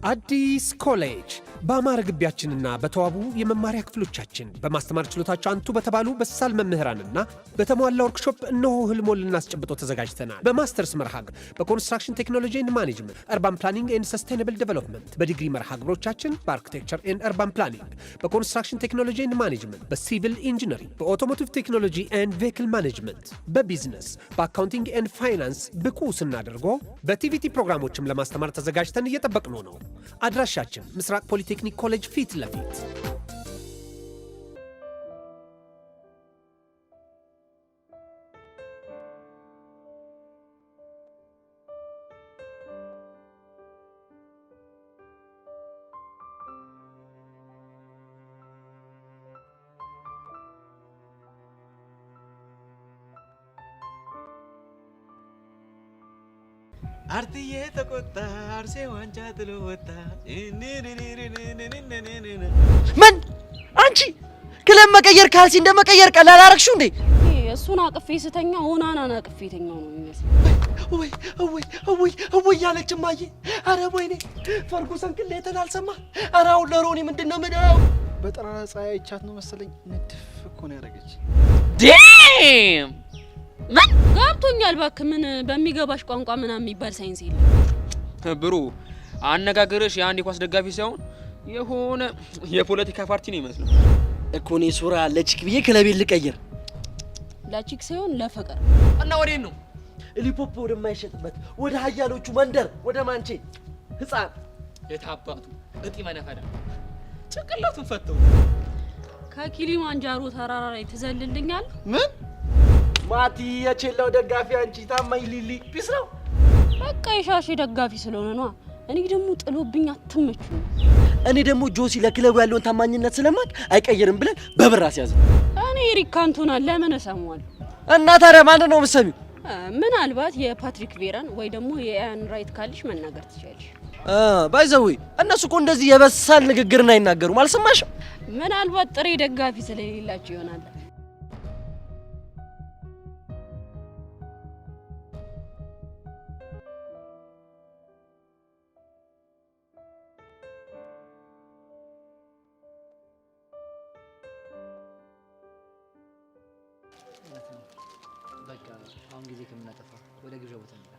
አዲስ ኮሌጅ በአማረ ግቢያችንና በተዋቡ የመማሪያ ክፍሎቻችን በማስተማር ችሎታቸው አንቱ በተባሉ በሳል መምህራንና በተሟላ ወርክሾፕ እነሆ ህልሞን ልናስጨብጦ ተዘጋጅተናል። በማስተርስ መርሃ ግብር በኮንስትራክሽን ቴክኖሎጂ ኤንድ ማኔጅመንት፣ አርባን ፕላኒንግ ኤንድ ሰስቴናብል ዴቨሎፕመንት፣ በዲግሪ መርሃ ግብሮቻችን በአርኪቴክቸር ኤንድ አርባን ፕላኒንግ፣ በኮንስትራክሽን ቴክኖሎጂ ኤንድ ማኔጅመንት፣ በሲቪል ኢንጂነሪንግ፣ በኦቶሞቲቭ ቴክኖሎጂ ኤንድ ቬሂክል ማኔጅመንት፣ በቢዝነስ፣ በአካውንቲንግ ኤንድ ፋይናንስ ብቁ ስናደርጎ በቲቪቲ ፕሮግራሞችም ለማስተማር ተዘጋጅተን እየጠበቅነው ነው። አድራሻችን ምስራቅ ፖሊቴክኒክ ኮሌጅ ፊት ለፊት። አርትዬ ተቆጣ አርሴ ዋንጫ ጥሎ ወጣ። ምን አንቺ ክለብ መቀየር ካልሲ እንደመቀየር ቀላል አረግሽው እንዴ? እሱን አቅፌ ስተኛ ሆናናን አቅፌ ተኛው ነው የሚመስለው። ወይ ያለች ማዬ። አረ ወይኔ ፈርጉሰን ክሌተን አልሰማ። አረ አሁን ለሮኒ ምንድነው ምነው? በጠራራ ፀሐይ አይቻት ነው መሰለኝ ንድፍ እኮ ነው ያደረገች። ዴም ምን ገብቶኛል። እባክህ ምን በሚገባሽ ቋንቋ ምናምን የሚባል ሳይንስ የለም። ብሩ አነጋገርሽ የአንድ ኳስ ደጋፊ ሳይሆን የሆነ የፖለቲካ ፓርቲ ነው ይመስለው እኮ። እኔ ሱራ ለቺክ ብዬ ክለቤን ልቀይር። ለቺክ ሳይሆን ለፍቅር። እና ወዴት ነው? ሊፖፖ ወደማይሸጥበት ወደ ሀያሎቹ መንደር ወደ ማንቼ ህፃን የታባቱ እጢ መነፈዳ ጭቅላቱን ፈተው ከኪሊማንጃሮ ተራራ ላይ ትዘልልኛል። ምን ማቲ የቼላው ደጋፊ አንቺ ታማኝ ሊሊ ፒስ ነው። በቃ የሻሽ ደጋፊ ስለሆነ ነው። እኔ ደግሞ ጥሎብኝ አትመቹ። እኔ ደግሞ ጆሲ ለክለቡ ያለውን ታማኝነት ስለማቅ አይቀየርም ብለን በብር አስያዘ። እኔ ሪካንቶና ለምን እሰማዋለሁ? እና ታዲያ ማን ነው የምትሰሚው? ምናልባት የፓትሪክ ቬራን ወይ ደግሞ የኢያን ራይት ካልሽ መናገር ትችያለሽ። ባይዘው እነሱ እኮ እንደዚህ የበሳል ንግግርን አይናገሩም። አልሰማሽም? ምናልባት ጥሬ ደጋፊ ስለሌላቸው ይሆናል። በቃ አሁን ጊዜ ከምናጠፋ ወደ ግብዣ ቦታ እንሄዳ።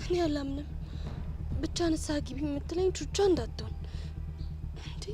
እኔ አላምንም። ብቻ ንስሐ ግቢ የምትለኝ ቹቻ እንዳትሆን እንዴ?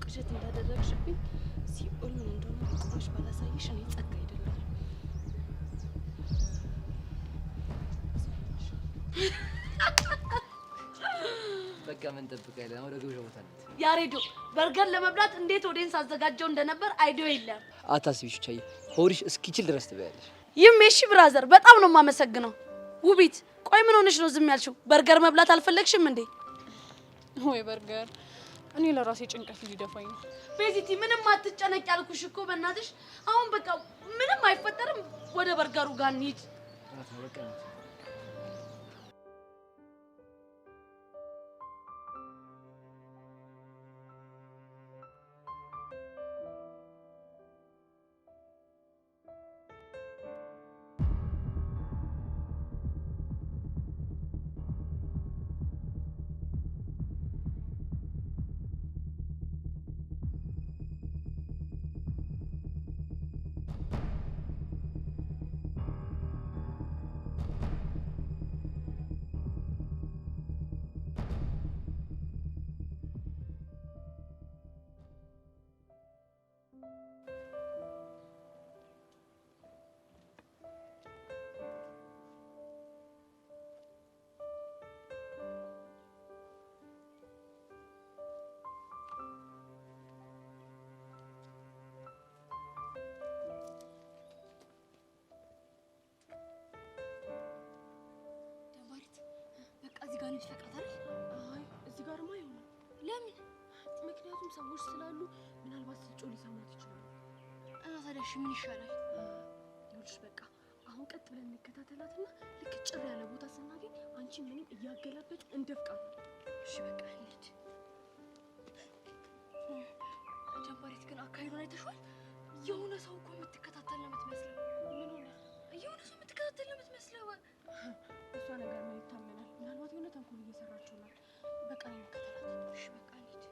ቅዠት እንዳደረግሽብኝ ሲኦል ምን እንደሆነ ቆመሽ ባላሳይሽ እኔ ጸጋ አይደለም። በቃ ምን ጠብቀህ ወደ ግብዣ ቦታ ነው። ያሬዶ በርገር ለመብላት እንዴት ኦዲየንስ አዘጋጀው እንደነበር አይዲዮ የለም። አታስቢሽ ቻይ ሆድሽ እስኪችል ድረስ ትበያለሽ። ይሜሺ ብራዘር በጣም ነው የማመሰግነው። ውቢት ቆይ ምን ሆነሽ ነው ዝም ያልሽው? በርገር መብላት አልፈለግሽም እንዴ? ወይ በርገር እኔ ለራሴ ጭንቀት ሊደፋኝ ነው። ቤዚቲ ምንም አትጨነቂ ያልኩሽ እኮ በእናትሽ። አሁን በቃ ምንም አይፈጠርም። ወደ በርገሩ ጋር እንሂድ። ሰዎች ስላሉ ምናልባት ስጮህ ሊሰማት ይችላል። እና ታዲያ እሺ ምን ይሻላል? ይኸውልሽ በቃ አሁን ቀጥ ብለን እንከታተላትና ልክ ጭር ያለ ቦታ ስናገኝ አንቺ ምንም እያገላበጥ እንደፍቃት። እሺ በቃ እንሂድ። ጀንበሬት ግን አካሄዱን አይተሽዋል? የሆነ ሰው እኮ የምትከታተል ነው የምትመስለው። ምን ሆነ? የሆነ ሰው የምትከታተል ነው የምትመስለው። እሷ ነገር ምን ይታመናል? ምናልባት የሆነ ተንኮል እየሰራች ይሆናል። በቃ ነው እንከታተላት። እሺ በቃ እንሂድ።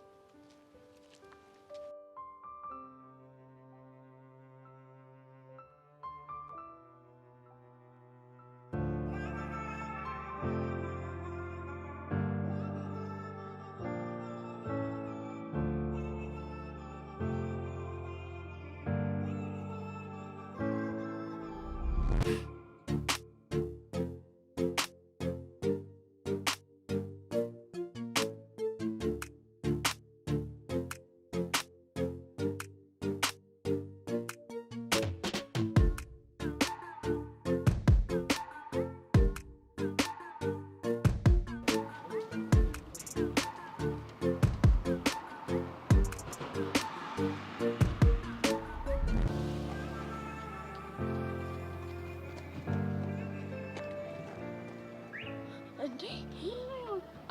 እንዴ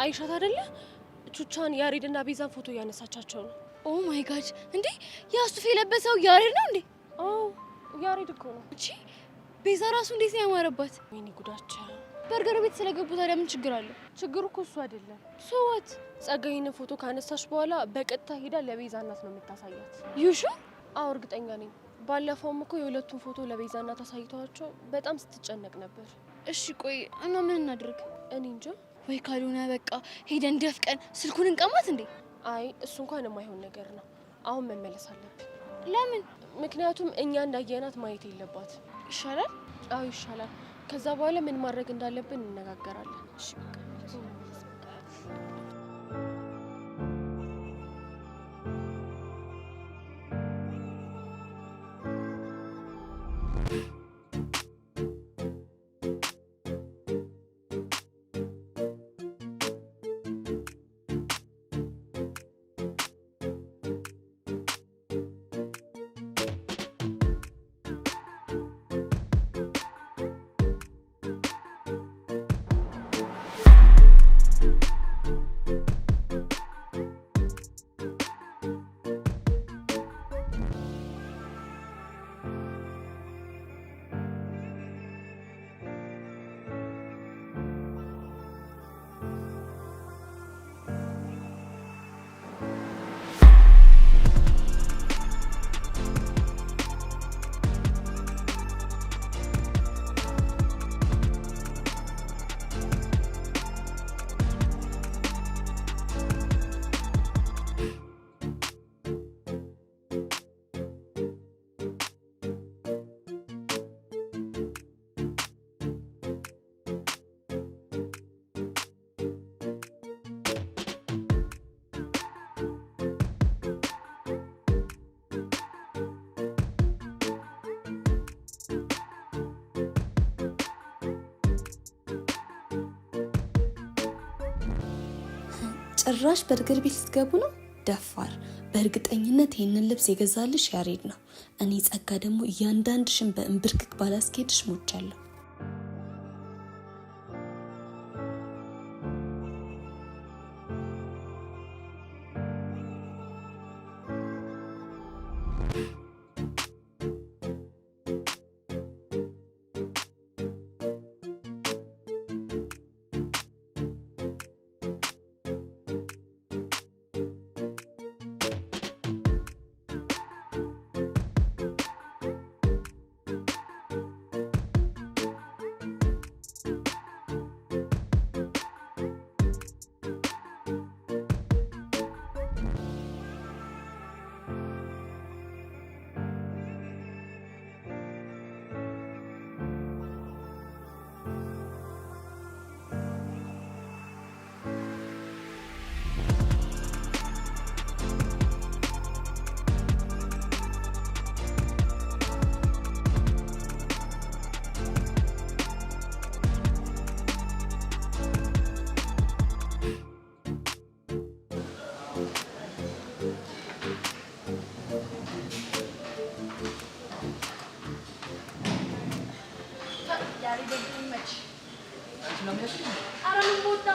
አይሻት አይደለ? ቹቻን ያሬድና ቤዛን ፎቶ ያነሳቻቸው ነው። ኦ ማይ ጋድ! እንዴ ያ ሱፍ የለበሰው ያሬድ ነው እንዴ? አዎ ያሬድ እኮ ነው። እቺ ቤዛ ራሱ እንዴት ነው ያማረባት! ወይኔ ጉዳቸው! በርገር ቤት ስለገቡ ታዲያ ምን ችግር አለ? ችግሩ እኮ እሱ አይደለም። ሶዋት ጸጋዬን ፎቶ ካነሳች በኋላ በቀጥታ ሄዳ ለቤዛ እናት ነው የምታሳያት። ዩሹ? አዎ እርግጠኛ ነኝ። ባለፈውም እኮ የሁለቱን ፎቶ ለቤዛ እናት አሳይተዋቸው በጣም ስትጨነቅ ነበር። እሺ ቆይ እና ምን እናድርግ? እኔ እንጃ። ወይ ካልሆነ በቃ ሄደን ደፍቀን ስልኩን እንቀማት እንዴ? አይ እሱ እንኳን የማይሆን ነገር ነው። አሁን መመለስ አለብን። ለምን? ምክንያቱም እኛ እንዳየናት ማየት የለባት። ይሻላል? አዎ ይሻላል። ከዛ በኋላ ምን ማድረግ እንዳለብን እንነጋገራለን። እሺ በቃ ጭራሽ በርገር ቤት ልትገቡ ነው? ደፋር! በእርግጠኝነት ይህንን ልብስ የገዛልሽ ያሬድ ነው። እኔ ጸጋ ደግሞ እያንዳንድሽን በእንብርክክ ባላስኬድሽ ሞቻለሁ። ኧረ ምን ቦታ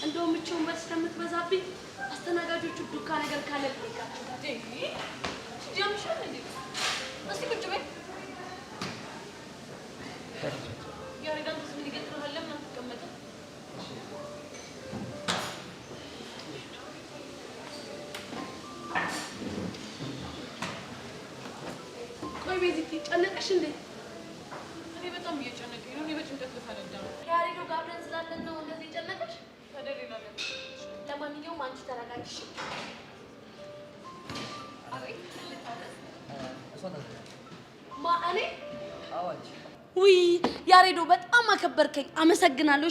እንደውም እቺውን በስ ከምትበዛብኝ አስተናጋጆቹ ዱካ ነገር ካለ ልጠይቃቸው። ጀምሻል እንዴ? እስቲ ቁጭ በይ። ያሬዳን ምን ይገጥራል? ለምን አትቀመጥም? ቆይ ቤዚቲ ጨነቀሽ እንዴ? እኔ በጣም እየጨነቀኝ ነው። እኔ በጭንቀት ልፈነዳ ነው። ያሬዶ ጋር አብረን ስላለን ነው እንደዚህ ጨነቀሽ? ተደረጋለ። ለማንኛውም አንቺ ተረጋጊሽ። አቤት እኔ ውይ ያሬዶ በጣም አከበርከኝ፣ አመሰግናለሁ።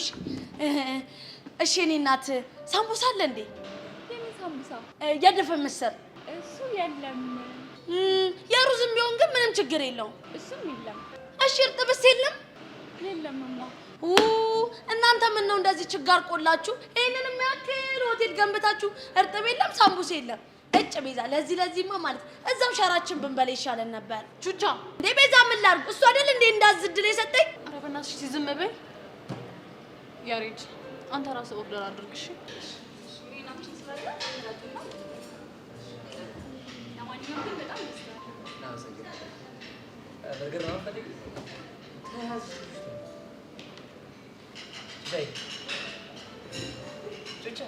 እሺ እኔ እናት ሳምቡሳ አለ እንዴ? የምን ሳምቡሳ? የድፍ ምስር እሱ የለም። የሩዝም ቢሆን ግን ምንም ችግር የለውም። እሱም የለም። እሺ እርጥብስ የለም? የለምማ። እናንተ ምን ነው እንደዚህ ችጋር ቆላችሁ? ይሄንንም ያክል ሆቴል ገንብታችሁ እርጥብ የለም ሳምቡሳ የለም? እጭ ቤዛ ለዚህማ ማለት እዛው ሸራችን ብንበላ ይሻለን ነበር። ቹቻ እንዴ ቤዛ ምን ላድርግ? እሱ አይደል እንዴ እንዳዝድል የሰጠኝ? ኧረ በእናትሽ ዝም በይ። ያሬድ አንተ ራስህ ኦርደር አድርግ እሺ። ለማንኛውም ግን በጣም ደስ ይላል። በርገር ነው ፈልግ ተያዝ በይ ቹቻ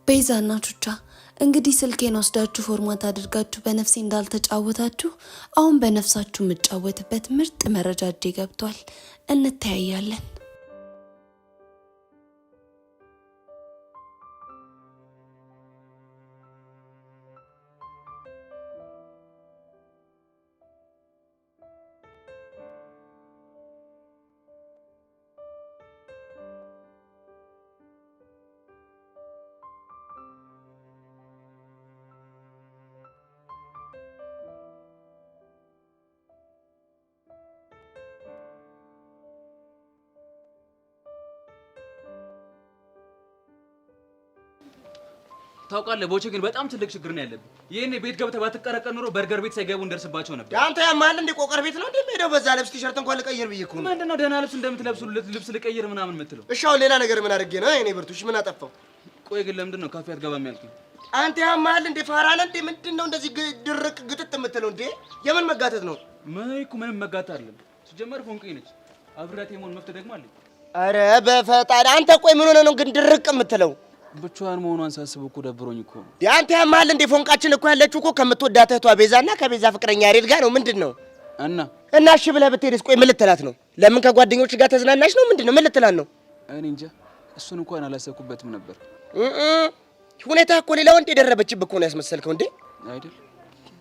ቤዛና ቹቻ እንግዲህ ስልኬን ወስዳችሁ ፎርማት አድርጋችሁ በነፍሴ እንዳልተጫወታችሁ አሁን በነፍሳችሁ የምጫወትበት ምርጥ መረጃ እጄ ገብቷል። እንተያያለን። ታውቃለህ ቦቼ ግን በጣም ትልቅ ችግር ነው ያለብን። ይሄኔ ቤት ገብተህ ባትቀረቀር ኖሮ በርገር ቤት ሳይገቡ እንደርስባቸው ነበር። አንተ ያማል እንደ ቆቀር ቤት ነው እንደሚሄደው በዛ ልብስ ቲሸርት እንኳን ልቀይር ብዬ እኮ ነው። ምንድነው ደህና ልብስ እንደምትለብሱ ልብስ ልቀይር ምናምን የምትለው? እሺ አሁን ሌላ ነገር ምን አድርጌ ነው? እኔ ብርቱሽ ምን አጠፋው? ቆይ ግን ለምንድን ነው ካፌ አትገባም ያልከኝ? አንተ ያማል እንደ ፋራለ እንደ ምንድነው እንደዚህ ድርቅ ግጥጥ የምትለው እንዴ? የምን መጋተት ነው? ምንም መጋተት አይደለም። ሲጀመር ፎንቄ ነች። አብራት የመሆን መፍትሄ ደግሞ አለኝ። አረ በፈጣሪ አንተ ቆይ ምን ሆነ ነው ግን ድርቅ የምትለው? ብቻዋን መሆኗን ሳስብ እኮ ደብሮኝ እኮ ነው። አንተ ያማል እንደ ፎንቃችን እኮ ያለችው እኮ ከምትወዳት እህቷ ቤዛና ከቤዛ ፍቅረኛ ያሬድ ጋር ነው። ምንድነው? እና እሺ ብለህ ብትሄድስ? ቆይ ምን ልትላት ነው? ለምን ከጓደኞች ጋር ተዝናናሽ ነው? ምንድነው? ምን ልትላት ነው? እኔ እንጃ። እሱን እንኳን አላሰብኩበትም ነበር። ሁኔታ እኮ ሌላ ወንድ የደረበችብህ እኮ ነው ያስመሰልከው እንዴ? አይደል?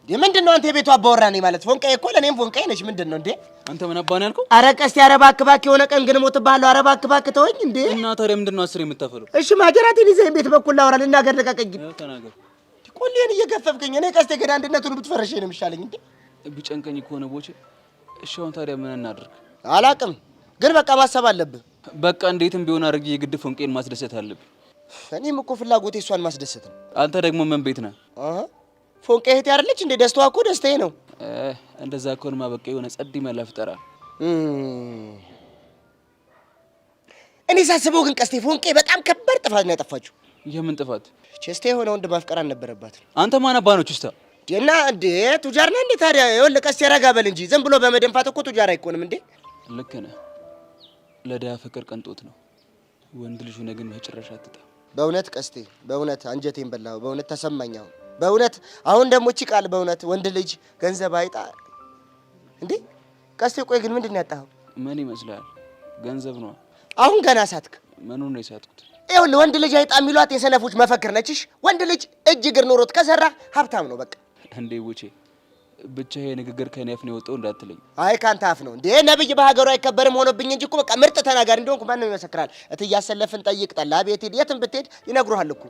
ምንድነው አንተ የቤቱ አባወራ ነኝ ማለት? ፎንቃዬ እኮ ለኔም ፎንቃዬ ነሽ። ምንድነው እንዴ? አንተ ምን አባህ ነው ያልከው? ኧረ ቀስቲ ኧረ እባክህ እባክህ የሆነ ቀን ግን እሞትብሃለሁ። ኧረ እባክህ እባክህ ተወኝ እንዴ! እና ታዲያ ምንድነው አስር የምታፈለው? እሺ ማጀራቴን ይዘህ ቤት በኩል ላውራ ልናገር ልቀቀኝ። ተናገር። ቆሌን እየገፈፍከኝ እኔ ቀስቴ ገና አንድነቱን ብትፈረሽኝ ነው የሚሻለኝ እንዴ? ቢጨንቀኝ ከሆነ ቦቼ እሺ አሁን ታዲያ ምን እናድርግ? አላቅም ግን በቃ ማሰብ አለብህ። በቃ እንዴትም ቢሆን አድርጌ የግድ ፎንቄን ማስደሰት አለብኝ። እኔም እኮ ፍላጎቴ እሷን ማስደሰት ነው። አንተ ደግሞ ምን ቤት ነህ? ፎንቄ እህቴ አይደለች እንዴ? ደስታዋ እኮ ደስታዬ ነው። እንደዛ ከሆነማ በቃ የሆነ ጸድ መላ ፍጠራ። እኔ ሳስበው ግን ቀስቴ ፎንቄ በጣም ከባድ ጥፋት ነው ያጠፋችው። የምን ጥፋት? ቸስቴ የሆነ ወንድ ማፍቀር አልነበረባትም። አንተ ማን አባ ነው ቸስታ? እና እንዴ ቱጃር ነህ እንዴ ታዲያ? ይኸውልህ ቀስቴ ረጋ በል እንጂ ዝም ብሎ በመደንፋት እኮ ቱጃር አይኮንም እንዴ? ልክ ነህ። ለድሀ ፍቅር ቅንጦት ነው። ወንድ ልጅ ሆነህ ግን መጨረሻ አትጣ። በእውነት ቀስቴ በእውነት አንጀቴን በላው። በእውነት ተሰማኝ አሁን በእውነት አሁን ደግሞ እቺ ቃል በእውነት ወንድ ልጅ ገንዘብ አይጣ እንዴ? ቀስቴ ቆይ ግን ምንድን ነው ያጣኸው? ምን ይመስላል? ገንዘብ ነው። አሁን ገና ሳትክ። ምኑን ነው የሳትኩት? ይኸውልህ ወንድ ልጅ አይጣ የሚሏት የሰነፎች መፈክር ነችሽ። ወንድ ልጅ እጅ እግር ኖሮት ከሰራ ሀብታም ነው በቃ። እንዴ ቡቼ ብቻ ይሄ ንግግር ከኔ አፍ ነው የወጣው እንዳትለኝ። አይ ካንተ አፍ ነው እንዴ? ነብይ በሀገሩ አይከበርም ሆኖብኝ እንጂ እኮ በቃ ምርጥ ተናጋሪ እንደሆንኩ ማንም ይመሰክራል። እትያሰለፍን ጠይቅ፣ ጠላ ቤት ሂድ፣ የትም ብትሄድ ይነግሩሃል እኮ።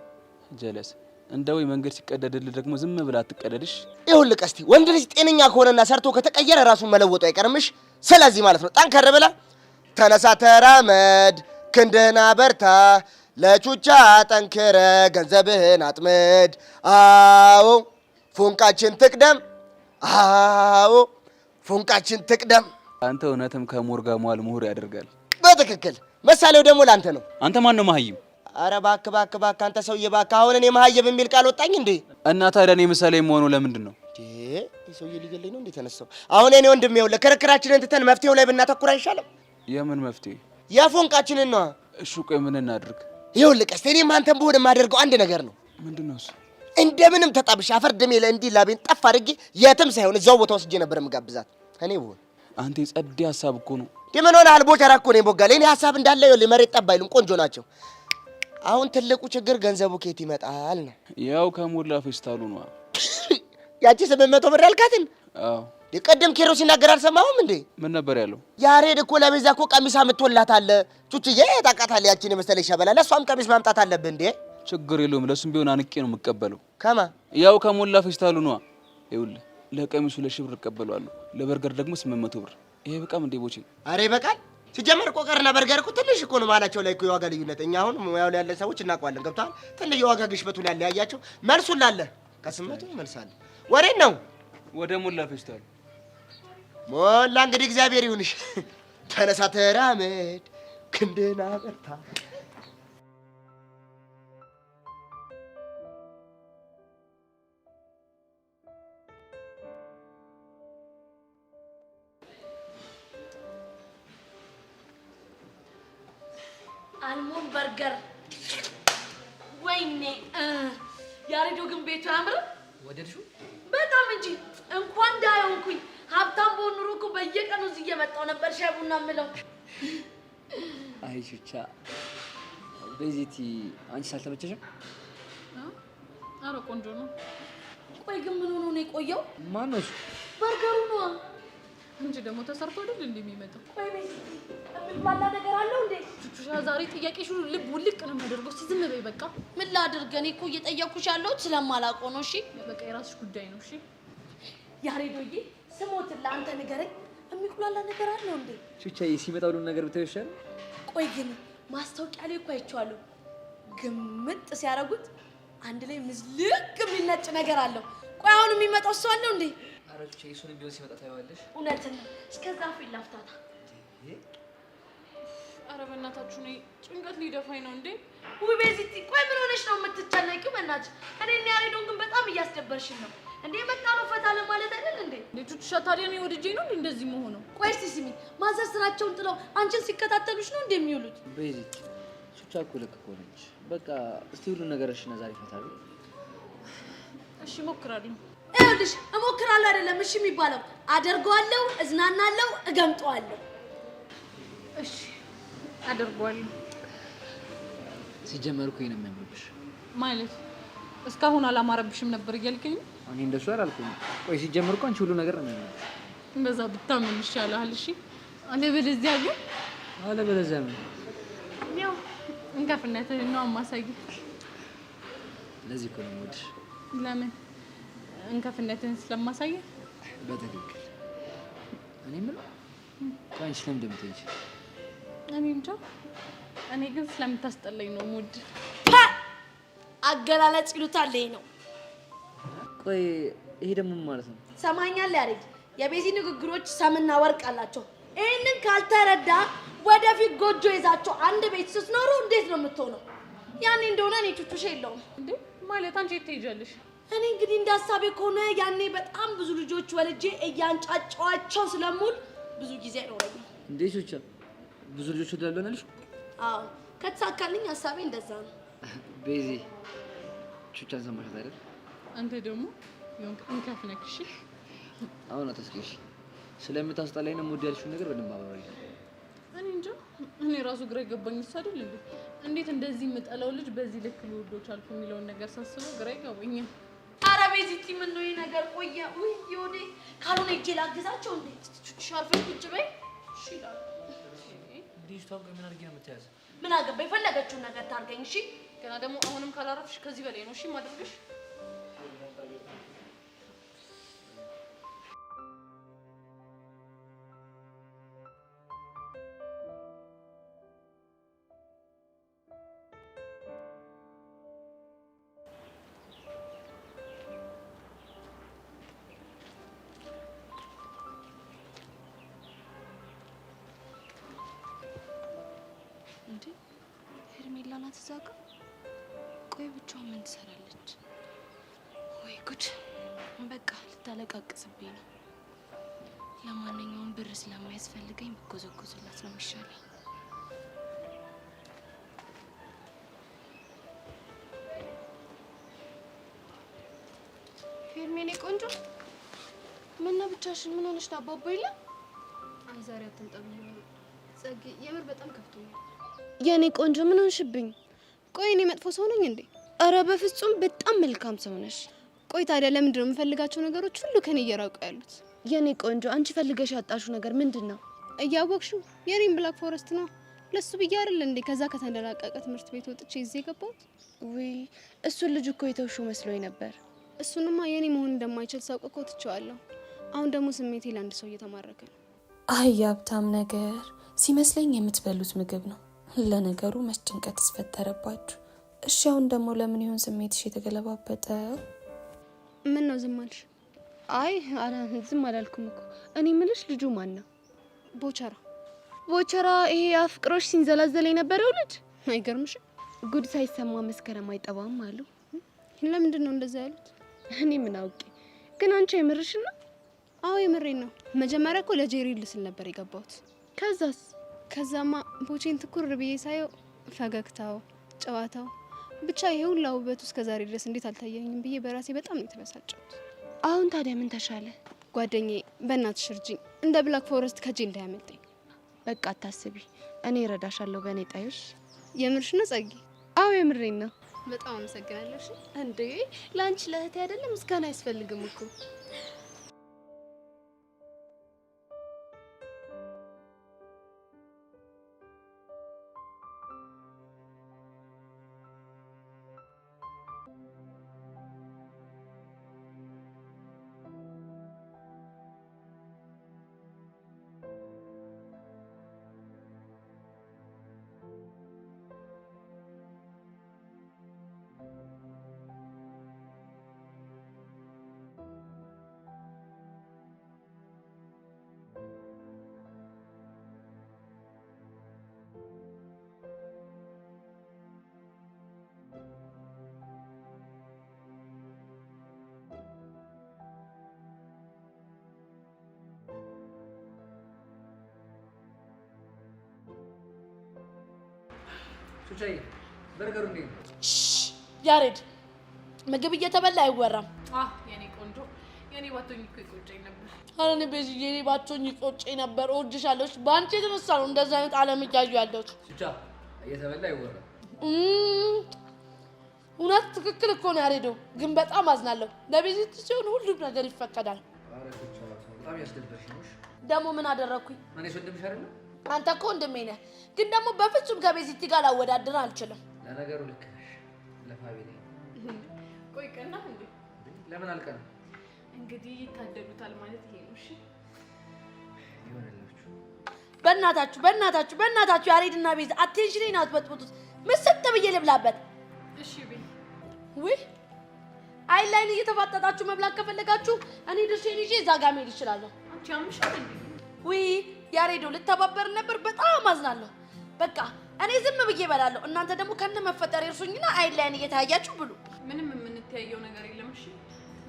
ጀለስ እንደው መንገድ ሲቀደድልህ ደግሞ ዝም ብላ አትቀደድሽ። ይኸውልህ ቀስቲ ወንድ ልጅ ጤነኛ ከሆነና ሰርቶ ከተቀየረ ራሱን መለወጡ አይቀርምሽ። ስለዚህ ማለት ነው ጠንከር ብላ ተነሳ፣ ተራመድ፣ ክንድህን አበርታ፣ ለቹቻ ጠንክረ ገንዘብህን አጥምድ። አዎ ፎንቃችን ትቅደም፣ አዎ ፎንቃችን ትቅደም። አንተ እውነትም ከሞርጋ መዋል ምሁር ያደርጋል። በትክክል መሳሌው ደግሞ ላንተ ነው። አንተ ማን ነው መሀይም? አረ እባክህ አንተ ሰውዬ እባክህ። አሁን እኔ መሀይም የሚል ቃል ወጣኝ እንዴ? እና ታዲያ እኔ ምሳሌ የምሆነው ለምንድን ነው? ይሄ ሰውዬ ሊገለኝ ነው እንዴ ተነሳው? አሁን እኔ ወንድም ይኸውልህ ክርክራችንን ትተን መፍትሄው ላይ ብናተኩር አይሻልም? የምን መፍትሄ? የፎንቃችንን ነዋ። እሺ ቆይ ምን እናድርግ? ይኸውልህ ቀስቴ እኔም አንተም ብሆን የማደርገው አንድ ነገር ነው። ምንድነው እሱ? እንደምንም ተጣብሽ አፈር ደሜ ላይ እንዲህ ላቤን ጠፍ አድርጌ የትም ሳይሆን እዛው ቦታ ወስጄ ነበር የምጋብዛት እኔ ብሆን። አንተ የጸዴ ሀሳብ እኮ ነው። ምን ሆነሃል? ቦቸራ እኮ ነኝ ቦጋሌ። እኔ ሀሳብ እንዳለ ይኸውልህ መሬት ጠብ አይሉም፣ ቆንጆ ናቸው። አሁን ትልቁ ችግር ገንዘቡ ከየት ይመጣል ነው። ያው ከሞላ ፌስታሉ ነው። ያቺ 800 ብር ያልካትን? አዎ ቅድም ኬሮ ሲናገር አልሰማሁም እንዴ? ምን ነበር ያለው? ያሬድ እኮ ለቤዛ እኮ ቀሚስ አምጥቶላታል። ቹቹዬ ታውቃታለህ፣ ያቺን የመሰለሽ ሸበላ። ለእሷም ቀሚስ ማምጣት አለብህ እንዴ? ችግር የለውም፣ ለሱም ቢሆን አንቄ ነው የምቀበለው። ከማ? ያው ከሞላ ፌስታሉ ነው። ይኸውልህ ለቀሚሱ 2,000 ብር እቀበለዋለሁ፣ ለበርገር ደግሞ 800 ብር። ይሄ በቃም እንዴ ቦቼ? አሬ በቃል ሲጀመር ቆቀርና በርገር እኮ ትንሽ እኮ ነው ማላቸው ላይ እኮ የዋጋ ልዩነት። እኛ አሁን ሙያው ላይ ያለን ሰዎች እናውቀዋለን። ገብቶሃል? ትንሽ የዋጋ ግሽበቱ ላይ ያያቸው መልሱን ላለ ከ800 መልሳለ። ወሬን ነው ወደ ሞላ ፌስታሉ። ሞላ እንግዲህ እግዚአብሔር ይሁንሽ። ተነሳ፣ ተራመድ፣ ክንድህን አበርታ። አልሞን በርገር ወይኔ ያሬዶ ግን ቤቱ ያምር። ወደድሽው? በጣም እንጂ እንኳን ዳየውኩኝ። ሀብታም በሆን ኑሮ እኮ በየቀኑ እዚህ እየመጣሁ ነበር ሻይ ቡና የምለው። አይ ቹቻ በዚቲ አንቺ ሳልተመቸሽም? አረ ቆንጆ ነው። ቆይ ግን ምን ሆኖ ነው የቆየው? ማን ነው እሱ? በርገሩ ነው እንጂ ደግሞ ተሰርቶ አይደል እንደሚመጣው። ቆይ ቤት የሚባላ ነገር አለው እንዴ? ቹቻ ዛሬ ጥያቄሽ ሁሉ ልብ ውልቅ ነው የሚያደርገው። እስቲ ዝም በይ በቃ። ምን ላድርግ? እኔ እኮ እየጠየኩሽ ያለሁት ስለማላውቀው ነው። እሺ በቃ የራስሽ ጉዳይ ነው። እሺ ያሬዶዬ ስሞትን ለአንተ ንገረኝ። የሚቁላላ ነገር አለው እንዴ? ቹቻ ሲመጣ ሁሉ ነገር ብታዪው ይሻላል። ቆይ ግን ማስታወቂያ ላይ እኮ አይቼዋለሁ። ግምጥ ሲያደርጉት አንድ ላይ ምዝልቅ የሚል ነጭ ነገር አለው። ቆይ አሁን የሚመጣው እሱ አለው እንዴ? ኧረ ቹቻ እሱን ቢሆን ሲመጣ ታይዋለሽ። እውነትን ነው። እስከዛ ፊት ላፍታታ። ኧረ በእናታችሁ እኔ ጭንቀት ሊደፋኝ ነው እንዴ። ውይ ቤዚቲ ቆይ ምን ሆነሽ ነው የምትጨነቂው? በእናትሽ እኔና ያሬዶን ግን በጣም እያስደበርሽን ነው እንዴ። መጣ ነው ፈታ ለማለት አይደል እንዴ? ቹቻ ታዲያ ነው ወድጄ ነው እንደዚህ መሆኑ? ቆይ እስቲ ስሚ፣ ማዘር ስራቸውን ጥለው አንቺን ሲከታተሉሽ ነው እንደሚውሉት። በዚህ ቹቻ እኮ ልክ እኮ ነች። በቃ እስቲ ሁሉን ነገር እሺ ዛሬ ፈታ ቢል። እሺ እሞክራለሁ። ይኸውልሽ እሞክራለሁ አይደለም እሺ የሚባለው፣ አደርገዋለሁ፣ እዝናናለሁ፣ እገምጠዋለሁ። እሺ አደርገዋለሁ። ሲጀመር እኮ ነው የሚያምርብሽ ማለት እስካሁን አላማረብሽም ነበር እያልከኝ ነው? እኔ እንደሱ አላልኩም። ቆይ ሲጀመር እኮ አንቺ ሁሉ ነገር ነው የሚያምርብሽ። በዛ ብታምን ይሻላል። እሺ አለበለዚያ ግን አለበለዚያ ምን? ያው እንከፍነትህን ነው የማሳይህ። ለዚህ እኮ ነው የምወድሽ። ለምን? እንከፍነትህን ስለማሳይህ። በትክክል እኔ የምለው ከአንቺ ለምን እንደምትሄጂ እኔ እንጃ። እኔ ግን ስለምታስጠላኝ ነው የምወድህ። አገላለጽ ይሉታል ይሄ ነው። ቆይ ይሄ ደግሞ ምን ማለት ነው? ሰማኛል ያሬድ፣ የቤዚ ንግግሮች ሰምና ወርቅ አላቸው። ይሄንን ካልተረዳ ወደፊት ጎጆ ይዛቸው አንድ ቤት ስትኖሩ እንዴት ነው የምትሆነው? ያኔ እንደሆነ እኔ ቹቹሽ የለውም እንዴ ማለት አንቺ ትሄጃለሽ? እኔ እንግዲህ እንዳሳቤ ከሆነ ያኔ በጣም ብዙ ልጆች ወልጄ እያንጫጫዋቸው ስለሙል ብዙ ጊዜ አይኖረኝም። እንዴ ቹቻ ብዙ ልጆች ወዳለው ነልሽ? አዎ ከተሳካልኝ ሀሳቤ እንደዛ ነው። ቤዚ ቹቻን ሰማሻት አይደል? አንተ ደግሞ ይሁን እንከፍነክሽ። አሁን አትስቂሽ። ስለምታስጠላኝ ነው የምወድ ያልሽውን ነገር በደንብ አብራሪ። እኔ እንጃ። እኔ ራሱ ግራ የገባኝ እሱ አይደል እንዴ? እንዴት እንደዚህ የምጠላው ልጅ በዚህ ልክ ልወደው ቻልኩ የሚለውን ነገር ሳስበው ግራ ይገባኛል። ኧረ ቤዚቲ ምን ነው ይሄ ነገር ቆየ? ውይ ይሁዴ ካልሆነ እጄ ላግዛቸው እንዴ? ሻርፈን ቁጭ በይ። እሺ ይላል። ልጅቷን ቆይ ምን አድርጌ ነው የምትያዝ? ምን አገባ የፈለገችውን ነገር ታርገኝ። እሺ ገና ደግሞ አሁንም ካላረፍሽ ከዚህ በላይ ነው እሺ ማድረግሽ። እንዴ ሄርሜላ ናት እዛ ጋ? ቆይ ብቻዋን ምን ትሰራለች? ወይ ጉድ! በቃ ልታለቃቅስብኝ ነው። ለማንኛውም ብር ስለማያስፈልገኝ ብጎዘጎዝላት ነው የሚሻለኝ። ሄርሜኔ ቆንጆ ምን ነው ብቻሽን? ምን ሆነሽ ነው? አባባ የለም? አይ ዛሬ አትንጠብኝ ጸጌ፣ የምር በጣም ከፍቶኛል። የኔ ቆንጆ ምን ሆንሽብኝ? ቆይ እኔ መጥፎ ሰው ነኝ እንዴ? አረ በፍጹም በጣም መልካም ሰው ነሽ። ቆይ ታዲያ ለምንድን ነው የምፈልጋቸው ነገሮች ሁሉ ከኔ እየራቁ ያሉት? የኔ ቆንጆ አንቺ ፈልገሽ ያጣሽው ነገር ምንድነው? እያወቅሽው የኔን ብላክ ፎረስት ነው። ለሱ ብዬ አይደል እንዴ ከዛ ከተንደላቀቀ ትምህርት ቤት ወጥቼ እዚህ የገባሁት? ውይ እሱን ልጅ እኮ የተውሽው መስሎኝ ነበር። እሱንማ የኔ መሆን እንደማይችል ሳውቅ እኮ ትቼዋለሁ። አሁን ደግሞ ስሜቴ ለአንድ ሰው እየተማረከ ነው። አይ ሀብታም ነገር ሲመስለኝ የምትበሉት ምግብ ነው። ለነገሩ መች ጭንቀት ተፈጠረባችሁ? እሺ አሁን ደግሞ ለምን ይሆን ስሜትሽ የተገለባበጠው? ምን ነው ዝም አልሽ? አይ ዝም አላልኩም እኮ። እኔ ምልሽ ልጁ ማን ነው? ቦቸራ። ቦቸራ ይሄ አፍቅሮሽ ሲንዘላዘል የነበረው ልጅ አይገርምሽም? ጉድ ሳይሰማ መስከረም አይጠባም አሉ። ለምንድን ነው እንደዛ ያሉት? እኔ ምን አውቄ። ግን አንቺ የምርሽን ነው? አዎ የምሬን ነው። መጀመሪያ እኮ ለጄሪ ልስል ነበር የገባሁት። ከዛስ? ከዛማ ቦቼን ትኩር ብዬ ሳየው ፈገግታው፣ ጨዋታው፣ ብቻ ይሄ ሁሉ ውበቱ እስከዛሬ ድረስ እንዴት አልታየኝም ብዬ በራሴ በጣም ነው የተበሳጨሁት። አሁን ታዲያ ምን ተሻለ? ጓደኛዬ በእናትሽ እርጂኝ፣ እንደ ብላክ ፎረስት ከጄ እንዳያመልጠኝ። በቃ አታስቢ፣ እኔ እረዳሻለሁ። በእኔ ጣዮሽ። የምርሽ ነው ጸጌ? አዎ የምሬን ነው። በጣም አመሰግናለሁ። እንዴ ለአንቺ ለእህቴ አይደለም ምስጋና አያስፈልግም እኮ። ሱቻዬ በርገሩ እንዴት ነው? ያሬድ ምግብ እየተበላ አይወራም። የኔ ቆንጆ የኔ ባቶኝ እኮ ይቆጨኝ ነበር። ኧረ እኔ በዚህ የኔ ባቶኝ ይቆጨኝ ነበር። እወድሻለሁ። በአንቺ የተነሳ ነው እንደዛ አይነት ዓለም እያዩ ያለሁት። ሱቻ እየተበላ አይወራም። እውነት ትክክል እኮ ነው ያሬዶ። ግን በጣም አዝናለሁ። ለቤዚት ሲሆን ሁሉም ነገር ይፈቀዳል። ኧረ ሱቻ በጣም ያስደበርሽ ነው። ደግሞ ምን አደረኩኝ? እኔ ወንድምሽ አይደለም? አንተ እኮ ወንድሜ ነህ። ግን ደግሞ በፍጹም ከቤዚቲ ጋር ላወዳድር አልችልም። ለነገሩ ልክ ነሽ። ለፋቢሌ ቆይ ቀና እንዴ? ለምን አልቀንም? እንግዲህ ይታደሉታል ማለት ይሄ ነው። እሺ ይሆንላችሁ። በእናታችሁ ያሬድና ቤዛ አቴንሽኔን አትበጥብጡት። ምስጥ ብዬ ልብላበት። እሺ በይ። ውይ አይን ላይን እየተፋጠጣችሁ መብላት ከፈለጋችሁ እኔ ድርሼን ይዤ እዛ ጋር መሄድ እችላለሁ። አንቺ አምሻል እንዴ? ውይ ያሬዶ ልተባበር ነበር። በጣም አዝናለሁ። በቃ እኔ ዝም ብዬ እበላለሁ። እናንተ ደግሞ ከነ መፈጠር እርሱኝና አይን ላይን እየተያያችሁ ብሉ። ምንም የምንተያየው ነገር የለም። እሺ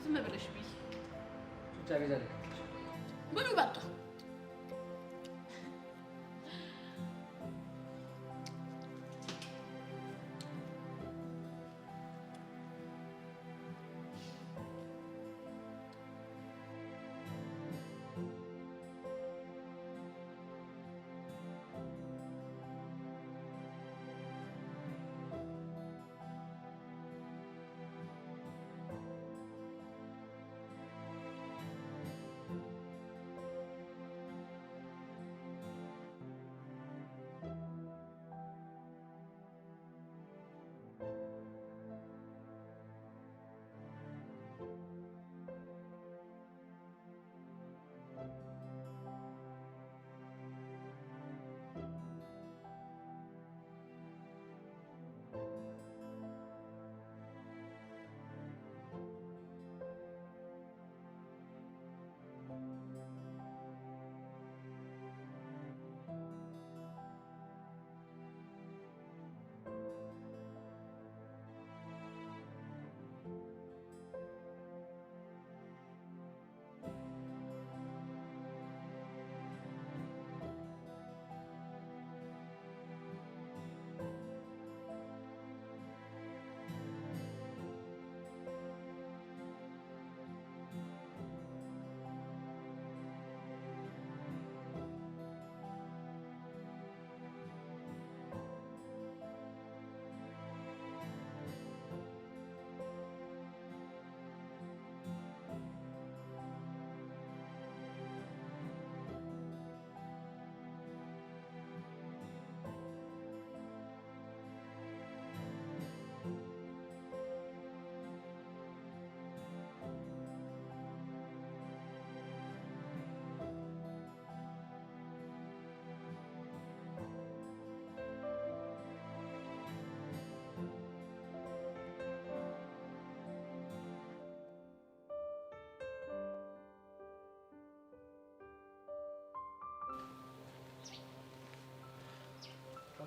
ዝም ብለሽ ብይ። ሱቻ ቤዛ ልክ ነሽ። ብሉ በቃ።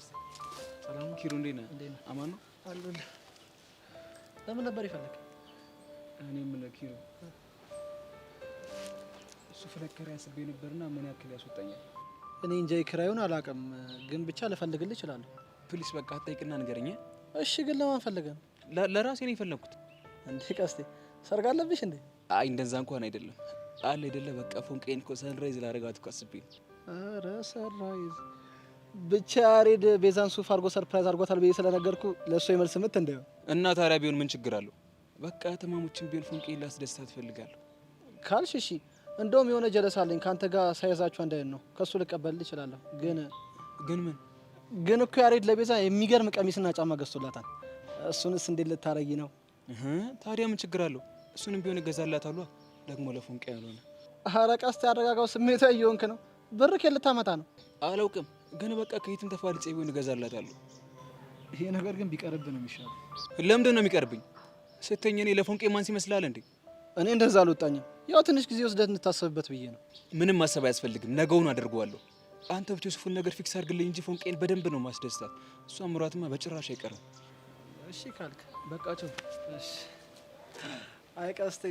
ሰላም ኪሩ እንዴት ነህ? አማን ነው አሉልህ። ለምን ነበር ይፈልግ? እኔ ምን ኪሩ እሱ ፍለከር ያስቤ ነበርና ምን ያክል ያስወጣኛል? እኔ እንጃ ክራዩን አላውቅም፣ ግን ብቻ ልፈልግልህ እችላለሁ። ፕሊስ በቃ አትጠይቅና ንገረኝ። እሺ ግን ለማን ፈልገህ ነው? ለራሴ ነው የፈለኩት። እንዴ ቀስቴ ሰርግ አለብሽ እንዴ? አይ እንደዛ እንኳን አይደለም አለ አይደለ በቃ ፎንቄን እኮ ሰንራይዝ ላደርጋት እኮ አስቤ ነው። ኧረ ሰንራይዝ ብቻ ያሬድ ቤዛን ሱፍ አድርጎ ሰርፕራይዝ አድርጓታል ብዬ ስለነገርኩ ለእሱ የመልስ ምት እንደው እና ታዲያ ቢሆን ምን ችግር አለው? በቃ ተማሞችን ቢሆን ፎንቄን ላስደስታት እፈልጋለሁ ካልሽ እሺ። እንደውም የሆነ ጀለስ አለኝ ካንተ ጋር ሳይዛችሁ አንድ አይነት ነው። ከሱ ልቀበልልህ እችላለሁ። ግን ግን እኮ ያሬድ ለቤዛ የሚገርም ቀሚስና ጫማ ገዝቶላታል። እሱንስ እንዴት ልታረጊ ነው? ታዲያ ምን ችግር አለው? እሱንም ቢሆን እገዛላታለሁ። ደግሞ ለፎንቄ ያልሆነ ኧረ ቀስቴ ያረጋጋው ስሜታዊ እየሆንክ ነው። ብር ከየት ልታመጣ ነው? አላውቅም፣ ግን በቃ ከየትም ተፋልጬ ቢሆን እገዛላታለሁ። ይሄ ነገር ግን ቢቀርብ ነው የሚሻለው። ለምንድን ነው የሚቀርብኝ? ስተኝ እኔ ለፎንቄ ማንስ ይመስላል እንዴ? እኔ እንደዛ አልወጣኝም። ያው ትንሽ ጊዜ ወስደህ እንድታሰብበት ብዬ ነው። ምንም ማሰብ አያስፈልግም። ነገውኑ አደርገዋለሁ። አንተ ብቻ ሱፉን ነገር ፊክስ አድርግልኝ እንጂ ፎንቄን በደንብ ነው ማስደስታት። እሷ ምራትማ በጭራሽ አይቀርም። እሺ ካልክ በቃቸው። እሺ። አይ ቀስቴ